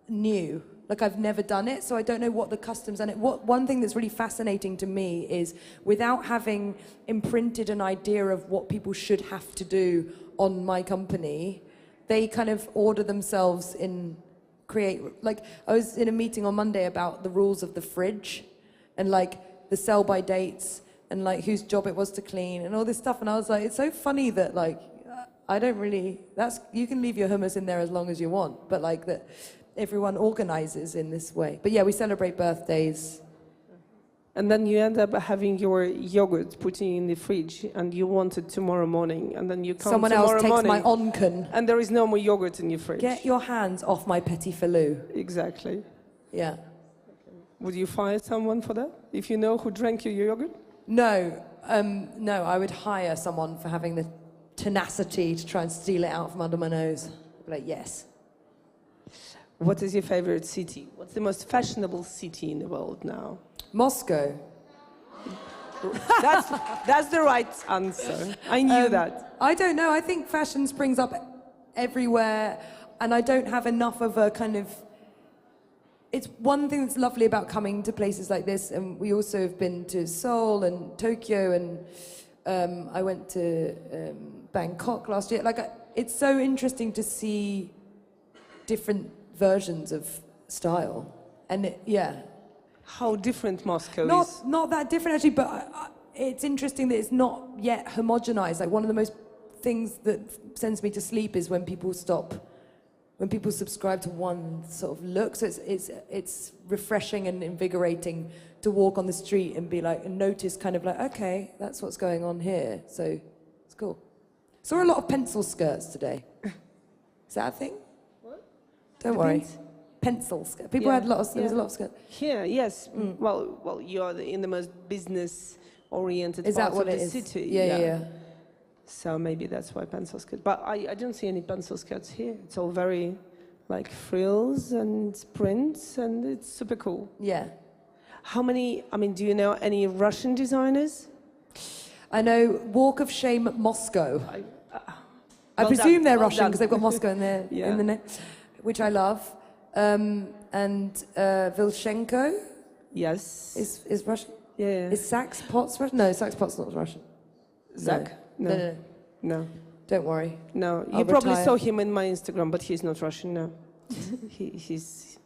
Speaker 2: new. Like, I've never done it, so I don't know what the customs and one thing that's really fascinating to me is, without having imprinted an idea of what people should have to do on my company, they kind of order themselves in like, I was in a meeting on Monday about the rules of the fridge and like the sell by dates and like whose job it was to clean and all this stuff, and I was like, it's so funny that like I don't really, you can leave your hummus in there as long as you want, but like that everyone organizes in this way. But yeah, we celebrate birthdays.
Speaker 1: And then you end up having your yogurt putting in the fridge, and you want it tomorrow morning, and then you come
Speaker 2: someone
Speaker 1: tomorrow
Speaker 2: else takes
Speaker 1: morning,
Speaker 2: my onken.
Speaker 1: and there is no more yogurt in your fridge.
Speaker 2: Get your hands off my petit filou.
Speaker 1: Exactly.
Speaker 2: Yeah.
Speaker 1: Okay. Would you fire someone for that, if you know who drank your yogurt?
Speaker 2: No. No, I would hire someone for having the tenacity to try and steal it out from under my nose. I'd be like, yes.
Speaker 1: What is your favorite city? What's the most fashionable city in the world now?
Speaker 2: Moscow.
Speaker 1: That's the right answer. I knew that.
Speaker 2: I don't know. I think fashion springs up everywhere, and I don't have enough of a kind of... It's one thing that's lovely about coming to places like this, and we also have been to Seoul and Tokyo, and I went to Bangkok last year. Like, it's so interesting to see different versions of style, and
Speaker 1: How different Moscow is.
Speaker 2: Not that different actually, but it's interesting that it's not yet homogenized. Like, one of the most things that sends me to sleep is when people subscribe to one sort of look. So it's refreshing and invigorating to walk on the street and be like, and notice kind of like, okay, that's what's going on here. So it's cool. Saw a lot of pencil skirts today. Is that a thing?
Speaker 1: What?
Speaker 2: Don't worry. Pencil skirt. People had there was a lot of skirts.
Speaker 1: Here, yes. Well, you are in the most business-oriented part of the city.
Speaker 2: Yeah.
Speaker 1: So maybe that's why pencil skirts. But I don't see any pencil skirts here. It's all very, like, frills and prints, and it's super cool.
Speaker 2: Yeah.
Speaker 1: Do you know any Russian designers?
Speaker 2: I know Walk of Shame Moscow. I presume they're Russian because they've got Moscow in the name, which I love. And Vilchenko. Yes. Is Russian?
Speaker 1: Yeah.
Speaker 2: Is Saxe Potts Russian? No, Saxe Potts not Russian.
Speaker 1: Zach? No.
Speaker 2: Don't worry.
Speaker 1: No. You probably saw him in my Instagram, but he's not Russian, no. He's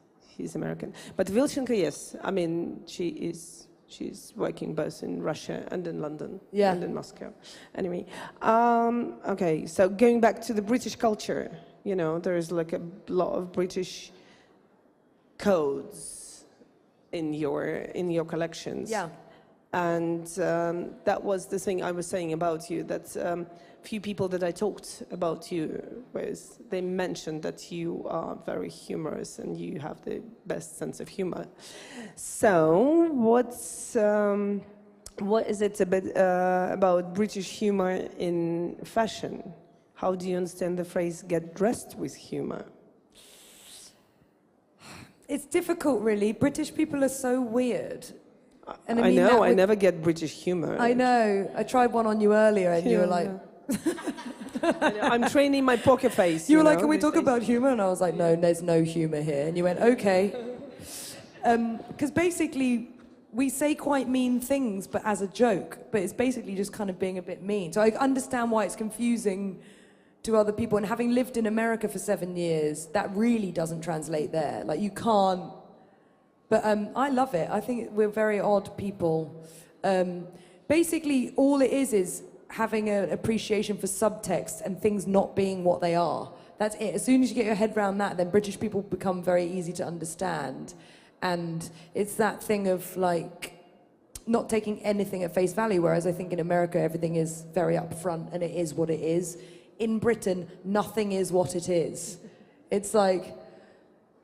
Speaker 1: American. But Vilchenko, yes. I mean, she is She's working both in Russia and in London
Speaker 2: Yeah.
Speaker 1: and in Moscow. Anyway, okay, so going back to the British culture, you know, there's like a lot of British codes in your collections.
Speaker 2: Yeah.
Speaker 1: And that was the thing I was saying about you, that few people that I talked about you with, they mentioned that you are very humorous and you have the best sense of humor. So what is it about British humor in fashion? How do you understand the phrase "get dressed with humor"?
Speaker 2: It's difficult, really. British people are so weird. And
Speaker 1: I know, I never get British humor.
Speaker 2: I know. I tried one on you earlier and you were like...
Speaker 1: I'm training my poker face.
Speaker 2: You were like, can we talk about humor? And I was like, no, there's no humor here. And you went, okay. Because basically, we say quite mean things, but as a joke. But it's basically just kind of being a bit mean. So I understand why it's confusing to other people. And having lived in America for 7 years, that really doesn't translate there. Like, you can't... But I love it. I think we're very odd people. Basically, all it is having an appreciation for subtext and things not being what they are. That's it. As soon as you get your head around that, then British people become very easy to understand. And it's that thing of, like, not taking anything at face value, whereas I think in America, everything is very upfront and it is what it is. In Britain, nothing is what it is. It's like...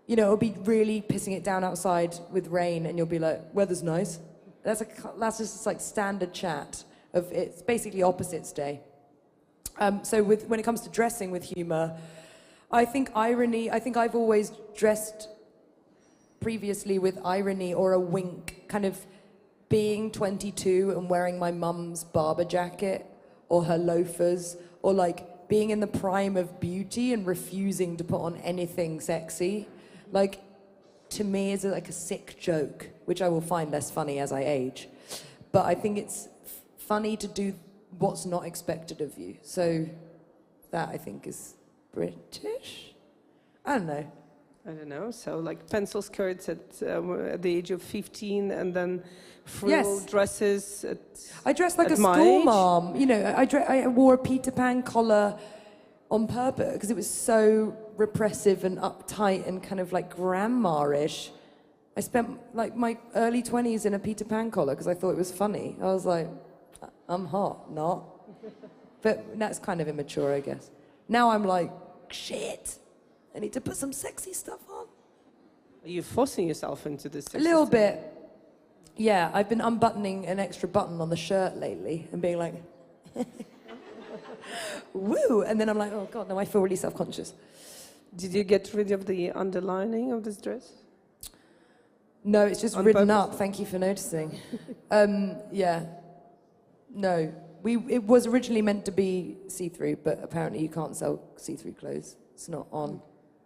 Speaker 2: You know, it'll be really pissing it down outside with rain and you'll be like, weather's nice. That's just like standard chat of, it's basically opposites day. So when it comes to dressing with humor, I think I've always dressed previously with irony or a wink, kind of being 22 and wearing my mum's Barber jacket or her loafers, or like being in the prime of beauty and refusing to put on anything sexy. Like, to me, is like a sick joke, which I will find less funny as I age. But I think it's funny to do what's not expected of you. So that, I think, is British? I don't know. So, like, pencil skirts at the age of 15 and then frill dresses at I dressed like a school mom. You know, I wore a Peter Pan collar on purpose because it was so repressive and uptight and kind of like grandma-ish. I spent like my early 20s in a Peter Pan collar because I thought it was funny. I was like, I'm hot, not. But that's kind of immature, I guess. Now I'm like, shit, I need to put some sexy stuff on.
Speaker 1: Are you forcing yourself into this?
Speaker 2: A little bit. Yeah, I've been unbuttoning an extra button on the shirt lately and being like, woo! And then I'm like, oh God, no, I feel really self-conscious.
Speaker 1: Did you get rid of the underlining of this dress?
Speaker 2: No, it's just ridden up. Thank you for noticing. Yeah. No. It was originally meant to be see-through, but apparently you can't sell see-through clothes. It's not on.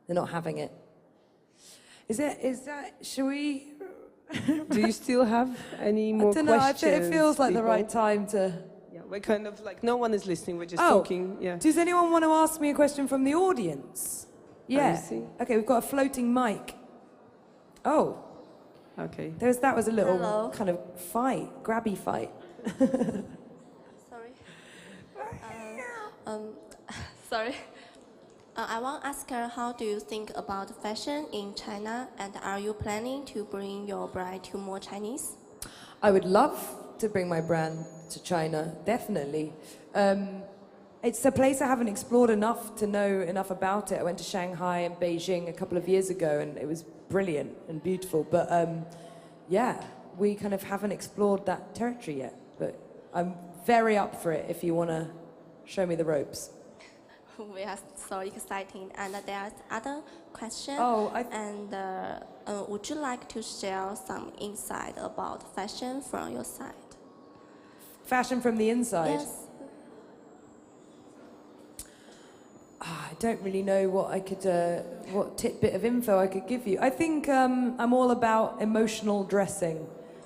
Speaker 2: They're not having it. Is that, should we...
Speaker 1: Do you still have any more questions?
Speaker 2: I don't know, it feels like the right time to...
Speaker 1: Yeah, we're kind of like, no one is listening, we're just talking. Yeah.
Speaker 2: Does anyone want to ask me a question from the audience? Yeah. Okay, we've got a floating mic. Oh.
Speaker 1: Okay.
Speaker 2: That was a little kind of fight, grabby fight.
Speaker 3: Sorry. Sorry. I want to ask her, how do you think about fashion in China, and are you planning to bring your brand to more Chinese?
Speaker 2: I would love to bring my brand to China, definitely. It's a place I haven't explored enough to know enough about it. I went to Shanghai and Beijing a couple of years ago, and it was brilliant and beautiful. But yeah, we kind of haven't explored that territory yet. But I'm very up for it if you want to show me the ropes.
Speaker 3: We are so exciting, and there's other question. Would you like to share some insight about fashion from your side?
Speaker 2: Fashion from the inside?
Speaker 3: Yes.
Speaker 2: I don't really know what I could, what tidbit of info I could give you. I think I'm all about emotional dressing.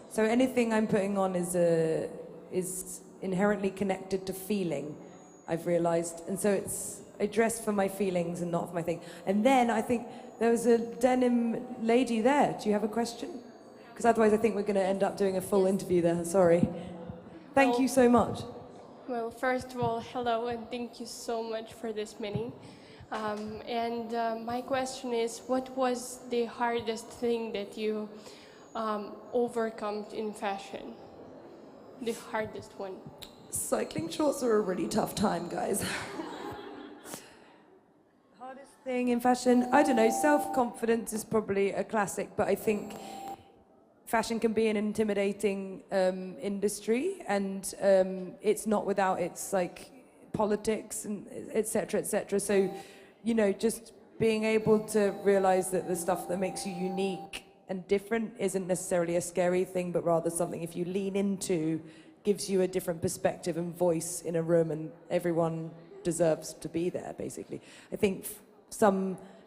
Speaker 2: So anything I'm putting on is inherently connected to feeling, I've realized. And so I dress for my feelings and not for my thing. And then I think there was a denim lady there. Do you have a question? because otherwise I think we're going to end up doing a full interview there. Sorry. Thank you so much.
Speaker 4: Well, first of all, hello, and thank you so much for this meeting. My question is, what was the hardest thing that you overcome in fashion? The hardest one?
Speaker 2: Cycling shorts are a really tough time, guys. Hardest thing in fashion? I don't know, self-confidence is probably a classic, but I think fashion can be an intimidating industry, and it's not without its like politics and et cetera, et cetera. So, you know, just being able to realize that the stuff that makes you unique and different isn't necessarily a scary thing, but rather something if you lean into, gives you a different perspective and voice in a room, and everyone deserves to be there, basically. I think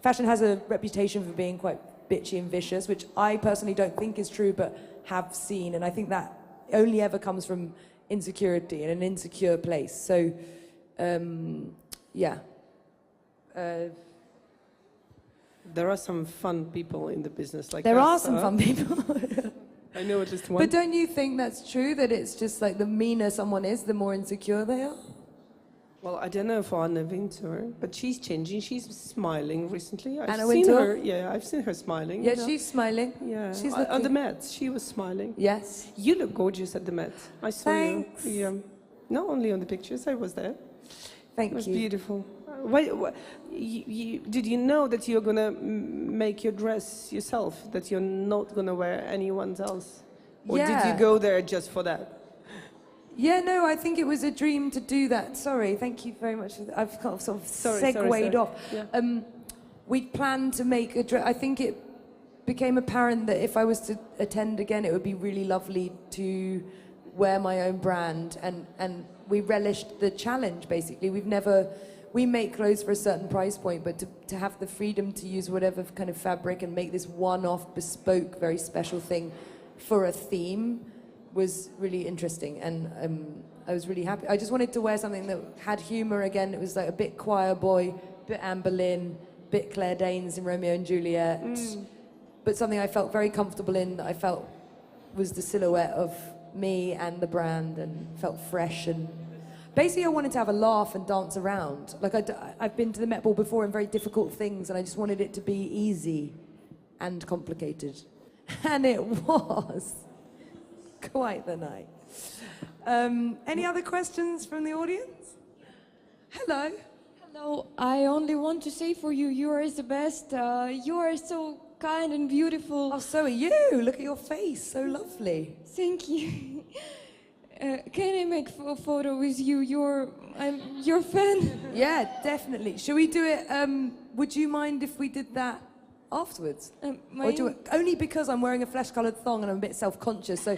Speaker 2: fashion has a reputation for being quite bitchy and vicious, which I personally don't think is true, but have seen, and I think that only ever comes from insecurity and an insecure place. So, yeah.
Speaker 1: There are some fun people in the business like
Speaker 2: there
Speaker 1: us.
Speaker 2: There are some fun people.
Speaker 1: I know at least one.
Speaker 2: But don't you think that's true, that it's just like the meaner someone is, the more insecure they are? Well,
Speaker 1: I don't know for Anna Wintour, but she's changing. She's smiling recently.
Speaker 2: Anna Wintour?
Speaker 1: I've seen her smiling.
Speaker 2: Yeah, she's smiling.
Speaker 1: Yeah,
Speaker 2: she's
Speaker 1: on the Met, she was smiling.
Speaker 2: Yes.
Speaker 1: You look gorgeous at the Met. I saw
Speaker 2: Thanks.
Speaker 1: you. Yeah. Not only on the pictures, I was there.
Speaker 2: Thank you.
Speaker 1: It was beautiful. Did you know that you're going to make your dress yourself, that you're not going to wear anyone else? Or did you go there just for that?
Speaker 2: Yeah, no, I think it was a dream to do that. Sorry, thank you very much. I've kind of sort of segued off. Yeah. We'd planned to make a dress. I think it became apparent that if I was to attend again, it would be really lovely to wear my own brand. And we relished the challenge, basically. We make clothes for a certain price point, but to have the freedom to use whatever kind of fabric and make this one-off, bespoke, very special thing for a theme was really interesting, and I was really happy. I just wanted to wear something that had humour again. It was like a bit Choir Boy, bit Anne Boleyn, bit Claire Danes in Romeo and Juliet, but something I felt very comfortable in, that I felt was the silhouette of me and the brand, and felt fresh. And basically I wanted to have a laugh and dance around. Like I've been to the Met Ball before in very difficult things, and I just wanted it to be easy and complicated. And it was. Quite the night. Any other questions from the audience? Hello.
Speaker 5: Hello. I only want to say for you, you are the best. You are so kind and beautiful.
Speaker 2: Oh, so are you. Look at your face. So lovely.
Speaker 5: Thank you. Can I make a photo with you? I'm your fan.
Speaker 2: Yeah, definitely. Shall we do it? Would you mind if we did that afterwards? Only because I'm wearing a flesh-coloured thong and I'm a bit self-conscious, so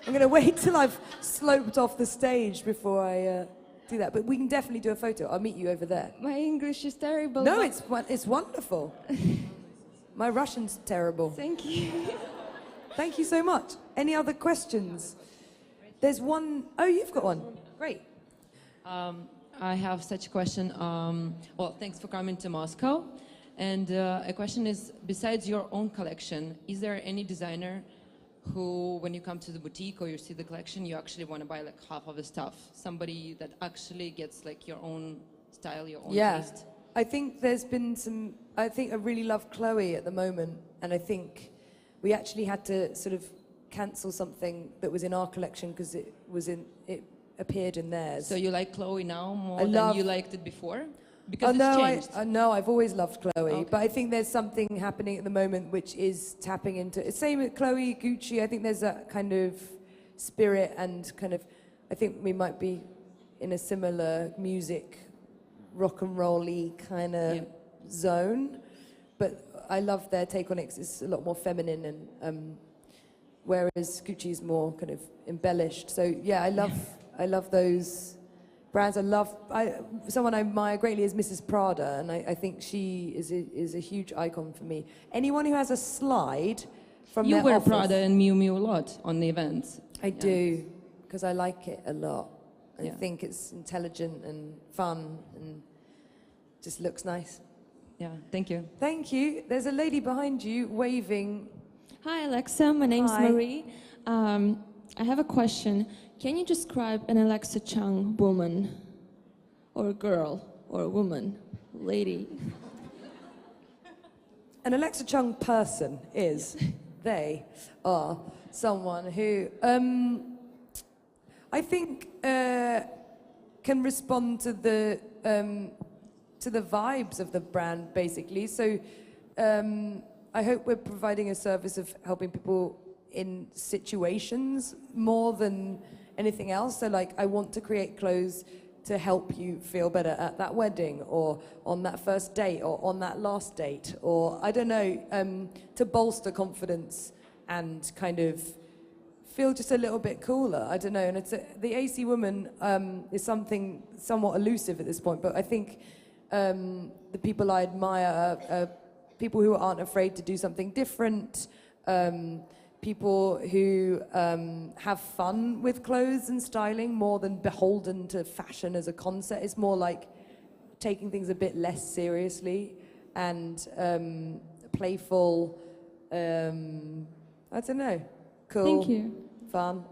Speaker 2: I'm going to wait till I've sloped off the stage before I do that. But we can definitely do a photo. I'll meet you over there.
Speaker 5: My English is terrible.
Speaker 2: No, it's wonderful. My Russian's terrible.
Speaker 5: Thank you.
Speaker 2: Thank you so much. Any other questions? There's one. Oh, you've got one. Great.
Speaker 6: I have such a question. Well, thanks for coming to Moscow. And a question is, besides your own collection, is there any designer who, when you come to the boutique or you see the collection, you actually want to buy like half of the stuff? Somebody that actually gets like your own style, your own taste?
Speaker 2: I think there's been some, I really love Chloe at the moment, and I think we actually had to sort of cancel something that was in our collection because it appeared in theirs.
Speaker 6: So you like Chloe now more than you liked it before? Because
Speaker 2: it's
Speaker 6: changed.
Speaker 2: No, I've always loved Chloe,
Speaker 6: Okay.
Speaker 2: but I think there's something happening at the moment which is tapping into. Same with Chloe, Gucci. I think there's that kind of spirit and kind of. I think we might be in a similar music, rock and roll-y kind of zone, but I love their take on it. 'Cause it's a lot more feminine, and whereas Gucci is more kind of embellished. So yeah, I love those brands. Someone I admire greatly is Mrs. Prada, and I think she is a huge icon for me. Anyone who has a slide from
Speaker 6: You
Speaker 2: their
Speaker 6: wear
Speaker 2: office,
Speaker 6: Prada and Miu Miu a lot on the events.
Speaker 2: I do, because I like it a lot. I
Speaker 6: Yeah.
Speaker 2: think it's intelligent and fun and just looks nice.
Speaker 6: Yeah, thank you.
Speaker 2: Thank you. There's a lady behind you waving.
Speaker 5: Hi, Alexa. My name's
Speaker 2: Hi.
Speaker 5: Marie. I have a question. Can you describe an Alexa Chang woman, or a girl, or a woman, lady?
Speaker 2: An Alexa Chung person is, they are someone who I think can respond to the vibes of the brand, basically. So I hope we're providing a service of helping people in situations more than anything else. So like, I want to create clothes to help you feel better at that wedding, or on that first date, or on that last date, or I don't know, to bolster confidence and kind of feel just a little bit cooler. I don't know, and the AC woman is something somewhat elusive at this point, but I think the people I admire are people who aren't afraid to do something different, people who have fun with clothes and styling more than beholden to fashion as a concept. It's more like taking things a bit less seriously and playful, I don't know, cool.
Speaker 5: Thank you.
Speaker 2: Fun,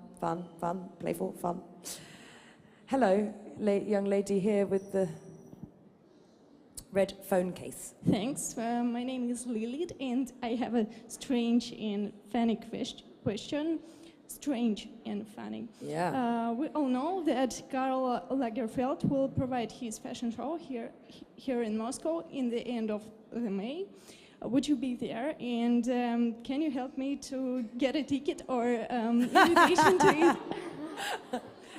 Speaker 2: playful, fun. Hello, young lady here with the red phone case.
Speaker 7: Thanks. My name is Lilith, and I have a strange and funny question. Strange and funny.
Speaker 2: Yeah.
Speaker 7: We all know that Karl Lagerfeld will provide his fashion show here in Moscow in the end of May. Would you be there? And can you help me to get a ticket or invitation to it?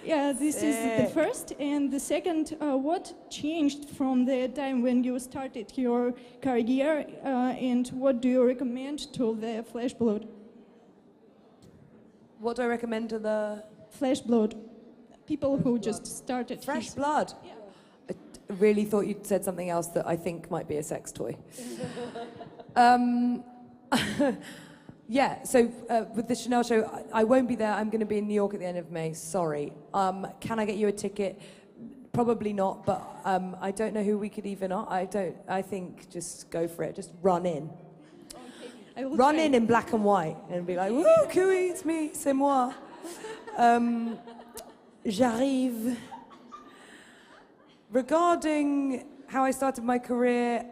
Speaker 7: Yeah, this is the first. And the second, what changed from the time when you started your career, and what do you recommend to the flesh blood?
Speaker 2: What do I recommend to the...
Speaker 7: Flesh blood. People who just started.
Speaker 2: Fresh
Speaker 7: his-
Speaker 2: blood?
Speaker 7: Yeah.
Speaker 2: I really thought you'd said something else that I think might be a sex toy. Yeah, so with the Chanel show, I won't be there. I'm going to be in New York at the end of May. Sorry. Can I get you a ticket? Probably not, but I don't know who we could even... I think just go for it. Just run in.
Speaker 7: I will
Speaker 2: Run
Speaker 7: try.
Speaker 2: in black and white and be like, woo, cooey, it's me, c'est moi. J'arrive. Regarding how I started my career,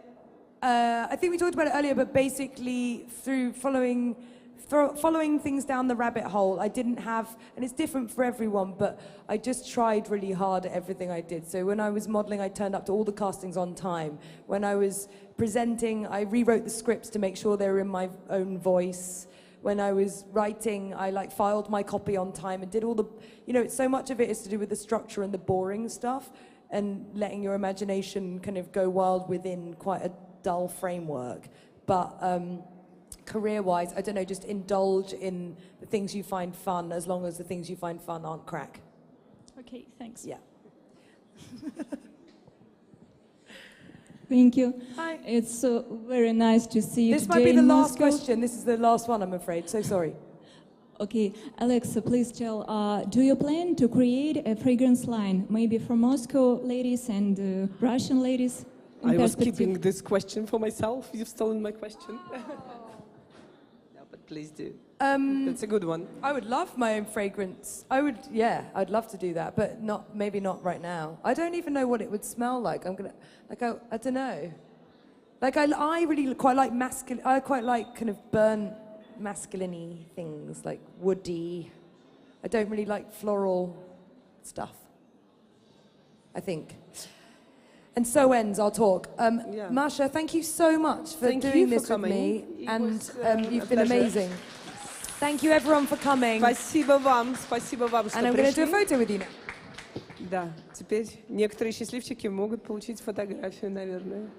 Speaker 2: I think we talked about it earlier, but basically through following things down the rabbit hole, I didn't have, and it's different for everyone, but I just tried really hard at everything I did. So when I was modeling, I turned up to all the castings on time. When I was presenting, I rewrote the scripts to make sure they were in my own voice. When I was writing, I filed my copy on time and did all the, so much of it is to do with the structure and the boring stuff and letting your imagination kind of go wild within quite a dull framework. But career-wise, I don't know, just indulge in the things you find fun as long as the things you find fun aren't crack.
Speaker 7: Okay, thanks.
Speaker 2: Yeah.
Speaker 5: Thank you.
Speaker 2: Hi.
Speaker 5: It's so very nice to see you
Speaker 2: This
Speaker 5: today
Speaker 2: might be the
Speaker 5: in
Speaker 2: last
Speaker 5: Moscow.
Speaker 2: question. This is the last one, I'm afraid. So sorry.
Speaker 5: Okay, Alexa, please tell, do you plan to create a fragrance line, maybe for Moscow ladies and Russian ladies? in
Speaker 1: I was
Speaker 5: perspective?
Speaker 1: keeping this question for myself. You've stolen my question. No, but please do. That's a good one.
Speaker 2: I would love my own fragrance. I'd love to do that, but maybe not right now. I don't even know what it would smell like. I don't know. I really quite like masculine. I quite like kind of burnt masculine-y things, like woody. I don't really like floral stuff, I think. And so ends our talk.
Speaker 1: Yeah.
Speaker 2: Masha, thank you so much for
Speaker 1: Thank you
Speaker 2: doing
Speaker 1: for
Speaker 2: this with
Speaker 1: coming.
Speaker 2: me.
Speaker 1: It
Speaker 2: And
Speaker 1: was,
Speaker 2: you've
Speaker 1: a
Speaker 2: been
Speaker 1: pleasure.
Speaker 2: amazing. Thank you everyone for coming.
Speaker 1: Спасибо вам, что
Speaker 2: And I'm going to do a
Speaker 1: пришли.
Speaker 2: photo with you now.
Speaker 1: Да, теперь некоторые счастливчики могут получить фотографию, наверное.